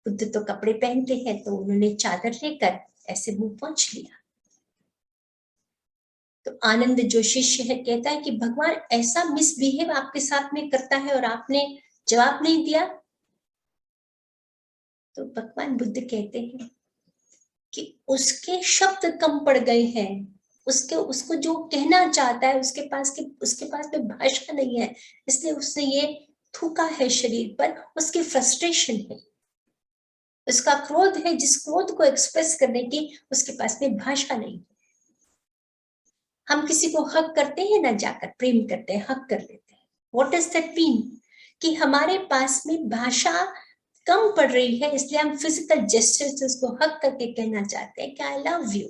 Speaker 1: बुद्ध तो कपड़े पहनते हैं, तो उन्होंने चादर लेकर ऐसे मुंह पोंछ लिया। तो आनंद जो शिष्य है कहता है कि भगवान ऐसा मिसबिहेव आपके साथ में करता है और आपने जवाब नहीं दिया। तो भगवान बुद्ध कहते हैं कि उसके शब्द कम पड़ गए हैं, उसको जो कहना चाहता है उसके पास में भाषा नहीं है, इसलिए उसने ये थूका है शरीर पर, उसकी फ्रस्ट्रेशन है, उसका क्रोध है, जिस क्रोध को एक्सप्रेस करने की उसके पास में भाषा नहीं है। हम किसी को हक करते हैं ना, जाकर प्रेम करते हैं, हक कर लेते हैं, व्हाट डज दैट मीन? कि हमारे पास में भाषा कम पड़ रही है, इसलिए हम फिजिकल जेस्चर से उसको हक करके कहना चाहते हैं कि आई लव यू।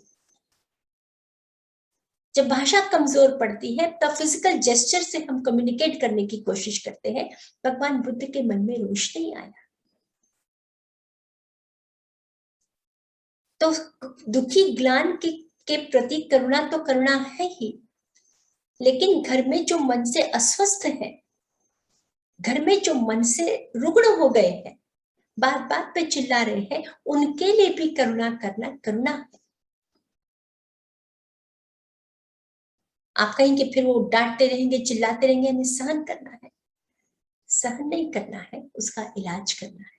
Speaker 1: जब भाषा कमजोर पड़ती है तब फिजिकल जेस्चर से हम कम्युनिकेट करने की कोशिश करते हैं। भगवान बुद्ध के मन में रोष नहीं आया। तो दुखी ग्लान के प्रति करुणा तो करुणा है ही, लेकिन घर में जो मन से अस्वस्थ है, घर में जो मन से रुग्ण हो गए हैं, बात बात पे चिल्ला रहे हैं, उनके लिए भी करुणा करना करुणा है। आप कहेंगे फिर वो डांटते रहेंगे, चिल्लाते रहेंगे, हमें सहन करना है। सहन नहीं करना है, उसका इलाज करना है,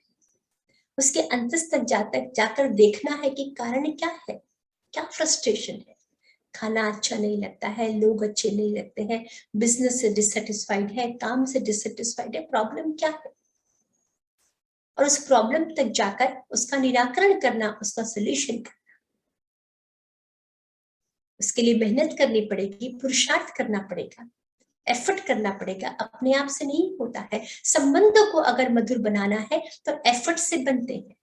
Speaker 1: उसके अंतस तक जाकर देखना है कि कारण क्या है, क्या फ्रस्ट्रेशन है। खाना अच्छा नहीं लगता है, लोग अच्छे नहीं लगते हैं, बिजनेस से डिससेटिस्फाइड है, काम से डिससेटिस्फाइड है, प्रॉब्लम क्या है, और उस प्रॉब्लम तक जाकर उसका निराकरण करना, उसका सोल्यूशन करना। उसके लिए मेहनत करनी पड़ेगी, पुरुषार्थ करना पड़ेगा, एफर्ट करना पड़ेगा, अपने आप से नहीं होता है। संबंधों को अगर मधुर बनाना है तो एफर्ट से बनते हैं।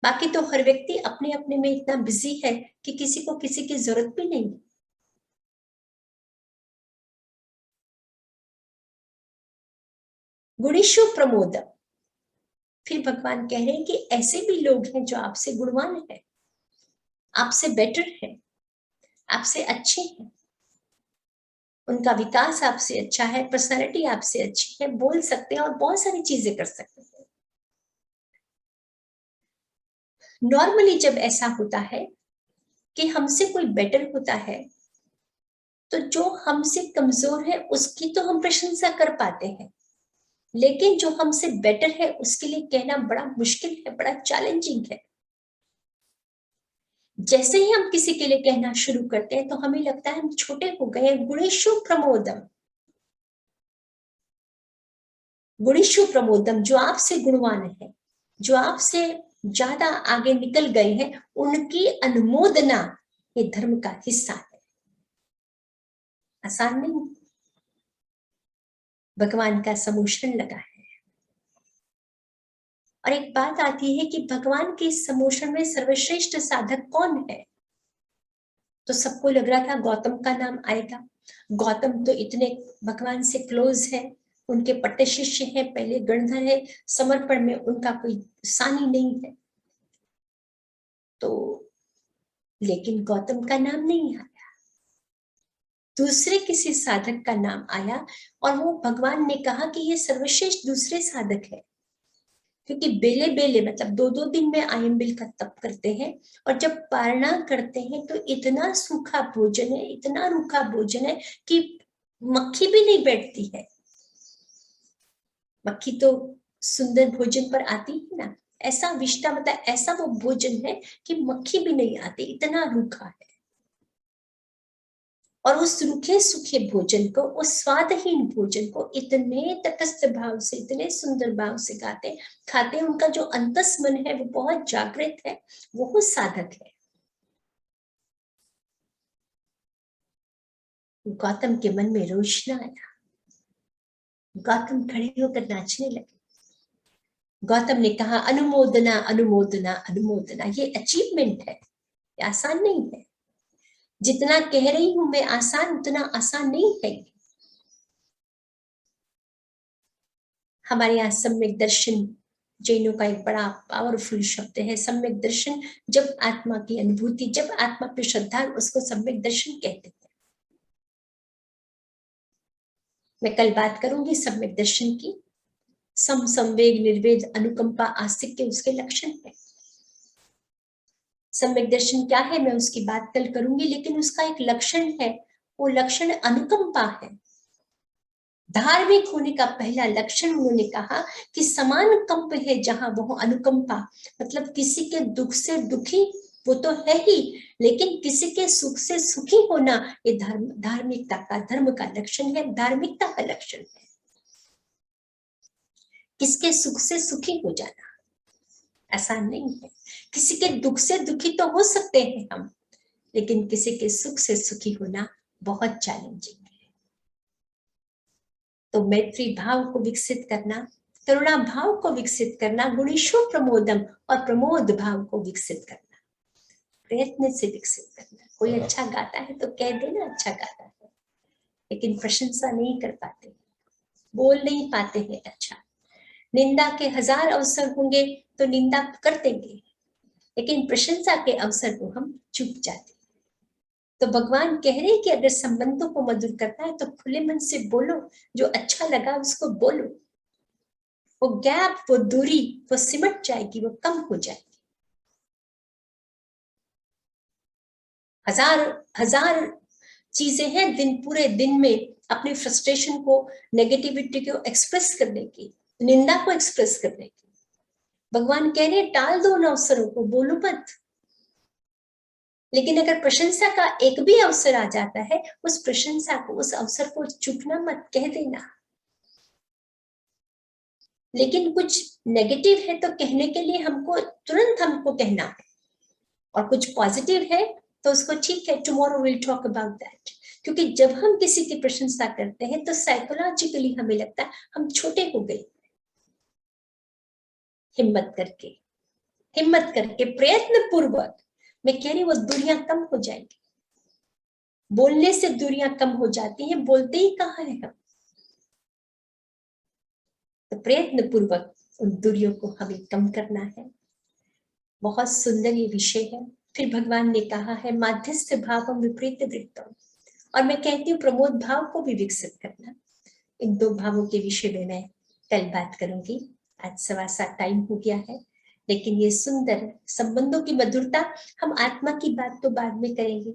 Speaker 1: बाकी तो हर व्यक्ति अपने अपने में इतना बिजी है कि किसी को किसी की जरूरत भी नहीं है। गुणेशु प्रमोद, फिर भगवान कह रहे हैं कि ऐसे भी लोग हैं जो आपसे गुणवान है, आपसे बेटर है, आपसे अच्छे हैं, उनका विकास आपसे अच्छा है, पर्सनालिटी आपसे अच्छी है, बोल सकते हैं और बहुत सारी चीजें कर सकते हैं। नॉर्मली जब ऐसा होता है कि हमसे कोई बेटर होता है तो जो हमसे कमजोर है उसकी तो हम प्रशंसा कर पाते हैं, लेकिन जो हमसे बेटर है उसके लिए कहना बड़ा मुश्किल है, बड़ा चैलेंजिंग है। जैसे ही हम किसी के लिए कहना शुरू करते हैं तो हमें लगता है हम छोटे हो गए हैं। गुणेशु प्रमोदम, गुणेशु प्रमोदम, जो आपसे गुणवान है, जो आपसे ज्यादा आगे निकल गए हैं, उनकी अनुमोदना ये धर्म का हिस्सा है। आसान नहीं, भगवान का समोषण लगा है। और एक बात आती है कि भगवान के इस समोषण में सर्वश्रेष्ठ साधक कौन है? तो सबको लग रहा था गौतम का नाम आएगा। गौतम तो इतने भगवान से क्लोज है, उनके पट्टे शिष्य हैं, पहले गणधर है, समर्पण में उनका कोई सानी नहीं है। तो लेकिन गौतम का नाम नहीं आया, दूसरे किसी साधक का नाम आया। और वो भगवान ने कहा कि ये सर्वश्रेष्ठ दूसरे साधक है, क्योंकि बेले बेले मतलब 2-2 दिन में आयम्बिल का तप करते हैं, और जब पारणा करते हैं तो इतना सूखा भोजन है, इतना रूखा भोजन है कि मक्खी भी नहीं बैठती है। मक्खी तो सुंदर भोजन पर आती है ना, ऐसा विष्टा मतलब ऐसा वो भोजन है कि मक्खी भी नहीं आती, इतना रूखा है। और उस रूखे सूखे भोजन को, उस स्वादहीन भोजन को इतने तटस्थ भाव से, इतने सुंदर भाव से खाते हैं, उनका जो अंतस मन है वो बहुत जागृत है, वो साधक है। गौतम के मन में रोष न आया, गौतम खड़े होकर नाचने लगे। गौतम ने कहा अनुमोदना अनुमोदना अनुमोदना, ये अचीवमेंट है, ये आसान नहीं है। जितना कह रही हूं मैं आसान, उतना आसान नहीं है। हमारे यहाँ सम्यक दर्शन जैनों का एक बड़ा पावरफुल शब्द है, सम्यक दर्शन। जब आत्मा की अनुभूति, जब आत्मा पे श्रद्धा, उसको सम्यक दर्शन कहते हैं। मैं कल बात करूंगी सम्यक दर्शन की। सम, संवेग, निर्वेद, अनुकंपा, आस्तिक्य उसके लक्षण है। सम्यक दर्शन क्या है मैं उसकी बात कल करूंगी, लेकिन उसका एक लक्षण है, वो लक्षण अनुकंपा है। धार्मिक होने का पहला लक्षण उन्होंने कहा कि समान कंप है जहां वह अनुकंपा, मतलब किसी के दुख से दुखी वो तो है ही, लेकिन किसी के सुख से सुखी होना ये धार्मिकता का, धर्म का लक्षण है, धार्मिकता का लक्षण है। किसके सुख से सुखी हो जाना आसान नहीं है। किसी के दुख से दुखी तो हो सकते हैं हम, लेकिन किसी के सुख से सुखी होना बहुत चैलेंजिंग है। तो मैत्री भाव को विकसित करना, करुणा भाव को विकसित करना, गुणेशु प्रमोदम और प्रमोद भाव को विकसित करना, प्रयत्न से विकसित करना। कोई अच्छा गाता है तो कह देना अच्छा गाता है, लेकिन प्रशंसा नहीं कर पाते, बोल नहीं पाते हैं अच्छा। निंदा के 1000 अवसर होंगे तो निंदा कर देंगे, लेकिन प्रशंसा के अवसर को हम चूक जाते। तो भगवान कह रहे हैं कि अगर संबंधों को मधुर करना है तो खुले मन से बोलो, जो अच्छा लगा उसको बोलो। वो गैप, वो दूरी, वो सिमट जाएगी, वो कम हो जाएगी। हजार चीजें हैं दिन, पूरे दिन में अपने फ्रस्ट्रेशन को, नेगेटिविटी को एक्सप्रेस करने की, निंदा को एक्सप्रेस करने की। भगवान कह रहे हैं टाल दो उन अवसरों को, बोलो मत। लेकिन अगर प्रशंसा का एक भी अवसर आ जाता है, उस प्रशंसा को, उस अवसर को चूकना मत, कह देना। लेकिन कुछ नेगेटिव है तो कहने के लिए हमको तुरंत हमको कहना है, और कुछ पॉजिटिव है तो उसको ठीक है, tomorrow will talk about that. क्योंकि जब हम किसी की प्रशंसा करते हैं तो साइकोलॉजिकली हमें लगता है हम छोटे हो गए। हिम्मत करके प्रयत्न पूर्वक, मैं कह रही वो दूरियां कम हो जाएंगी। बोलने से दूरियां कम हो जाती हैं, बोलते ही कहाँ है हम। तो प्रयत्न पूर्वक उन दूरियों को हमें कम करना है। बहुत सुंदर ये विषय है। फिर भगवान ने कहा है माध्यस्थ भावम विपरीत वृत्तम, और मैं कहती हूँ प्रमोद भाव को भी विकसित करना। इन 2 भावों के विषय में मैं कल बात करूंगी। आज 7:15 टाइम हो गया है, लेकिन ये सुंदर संबंधों की मधुरता, हम आत्मा की बात तो बाद में करेंगे,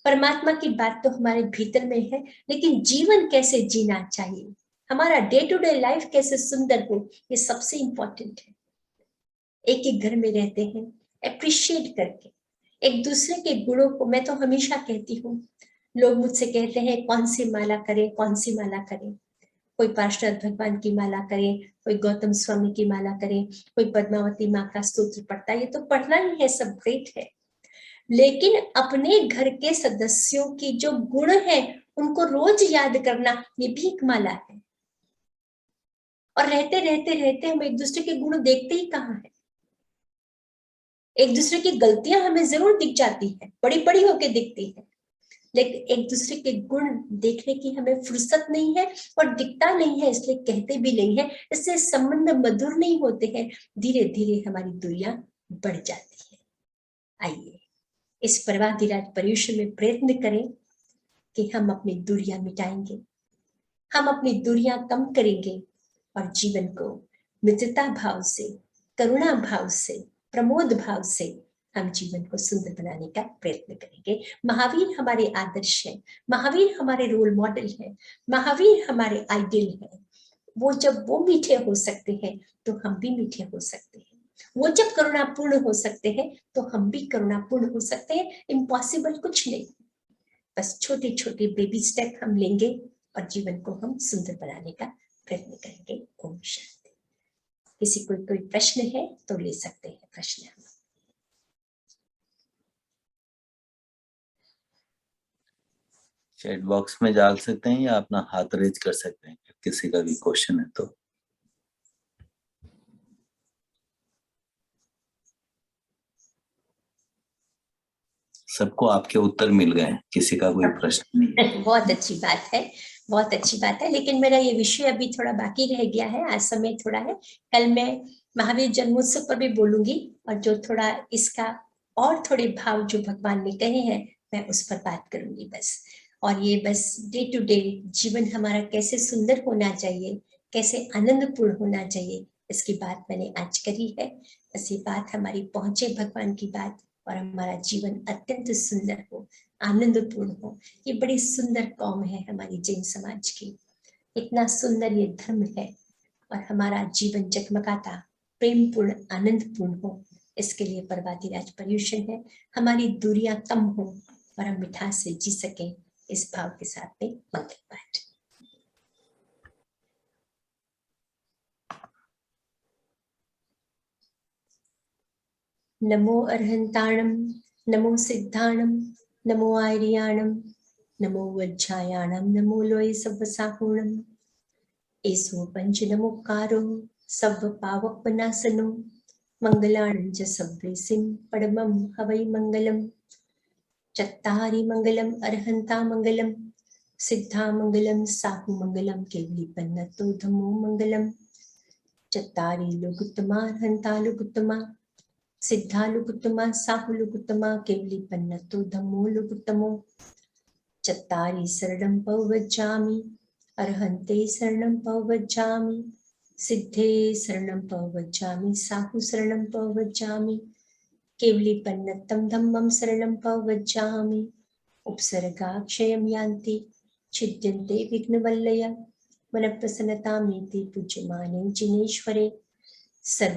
Speaker 1: परमात्मा की बात तो हमारे भीतर में है, लेकिन जीवन कैसे जीना चाहिए हमारा डे टू डे लाइफ कैसे सुंदर हो, ये सबसे इंपॉर्टेंट है। एक ही घर में रहते हैं, अप्रिशिएट करके एक दूसरे के गुणों को। मैं तो हमेशा कहती हूँ, लोग मुझसे कहते हैं कौन सी माला करें, कौन सी माला करें। कोई पार्षद भगवान की माला करे, कोई गौतम स्वामी की माला करे, कोई पद्मावती माँ का स्तोत्र पढ़ता है। ये तो पढ़ना ही है, सब ग्रेट है, लेकिन अपने घर के सदस्यों की जो गुण है उनको रोज याद करना, ये भी एक माला है। और रहते रहते रहते हम एक दूसरे के गुण देखते ही कहाँ है। एक दूसरे की गलतियां हमें जरूर दिख जाती है, बड़ी बड़ी होके दिखती है, लेकिन एक दूसरे के गुण देखने की हमें फुर्सत नहीं है और दिखता नहीं है, इसलिए कहते भी नहीं है। इससे संबंध मधुर नहीं होते हैं, धीरे धीरे हमारी दूरियां बढ़ जाती है। आइए इस पर्वाधिराज पर्युषण में प्रयत्न करें कि हम अपनी दूरियां मिटाएंगे, हम अपनी दूरियां कम करेंगे और जीवन को मित्रता भाव से, करुणा भाव से, प्रमोद भाव से हम जीवन को सुंदर बनाने का प्रयत्न करेंगे। महावीर हमारे आदर्श है, महावीर हमारे रोल मॉडल है, महावीर हमारे आइडियल है। वो जब वो मीठे हो सकते हैं तो हम भी मीठे हो सकते हैं। वो जब करुणापूर्ण हो सकते हैं तो हम भी करुणापूर्ण हो सकते हैं। इम्पॉसिबल कुछ नहीं, बस छोटे छोटे बेबी स्टेप हम लेंगे और जीवन को हम सुंदर बनाने का प्रयत्न करेंगे। ओम शांति। किसी को कोई प्रश्न है तो ले सकते हैं प्रश्न।
Speaker 4: चैट बॉक्स में डाल सकते हैं या अपना हाथ रेज कर सकते हैं, किसी का भी क्वेश्चन है तो। सबको आपके उत्तर मिल गए, किसी का कोई प्रश्न नहीं।
Speaker 1: बहुत अच्छी बात है, बहुत अच्छी बात है। लेकिन मेरा ये विषय अभी थोड़ा बाकी रह गया है, आज समय थोड़ा है। कल मैं महावीर जन्मोत्सव पर भी बोलूंगी और जो थोड़ा इसका और थोड़े भाव जो भगवान ने कहे हैं मैं उस पर बात करूंगी बस। और ये बस डे टू डे जीवन हमारा कैसे सुंदर होना चाहिए, कैसे आनंदपूर्ण होना चाहिए, इसकी बात मैंने आज करी है। बस ये बात हमारी पहुंचे भगवान की बात और हमारा जीवन अत्यंत सुंदर हो, आनंदपूर्ण हो। ये बड़ी सुंदर कौम है हमारी जैन समाज की, इतना सुंदर ये धर्म है और हमारा जीवन जगमगाता प्रेमपूर्ण आनंदपूर्ण हो, इसके लिए पर्वाधिराज पर्युषण है। हमारी दूरियां कम हो और हम मिठास से जी सके, इस भाव के साथ में मंगल पाठ। नमो अर्हंताणम, नमो सिद्धाणम, नमो आर्याणम, नमो वज्रायाणम, नमो लोय सव्वसाहुणम। एसो पंच नमोकारो सव्व पावक विनाशनो, मंगलाणं च सव्वेसिं परमं हवै मंगलम्। चत्तारि मंगलम् अर्हंता मंगलम्, सिद्धा मंगलम् साहु मंगलम्, केवलीपन्नतो धम्मो मंगलम्। चत्तारि लोकुत्तमा अर्हंता लोकुत्तमा, सिद्धा लोकुत्तमा साहु लोकुत्तमा, केवलीपन्नतो धम्मो लोकुत्तमो। चत्तारि शरणं पवज्जामि, अर्हन्ते शरणं पवज्जामि, सिद्धे शरणं पवज्जामि, साहु शरणं पवज्जामि, केवलीपन्नतं धम्मं शरणं पवज्जामि। उपसर्गाक्षयं यान्ति छिद्यन्ते विघ्नवल्लय, मनप्रसन्नतामेति पूज्यमाने जिनेश्वरे। सर्व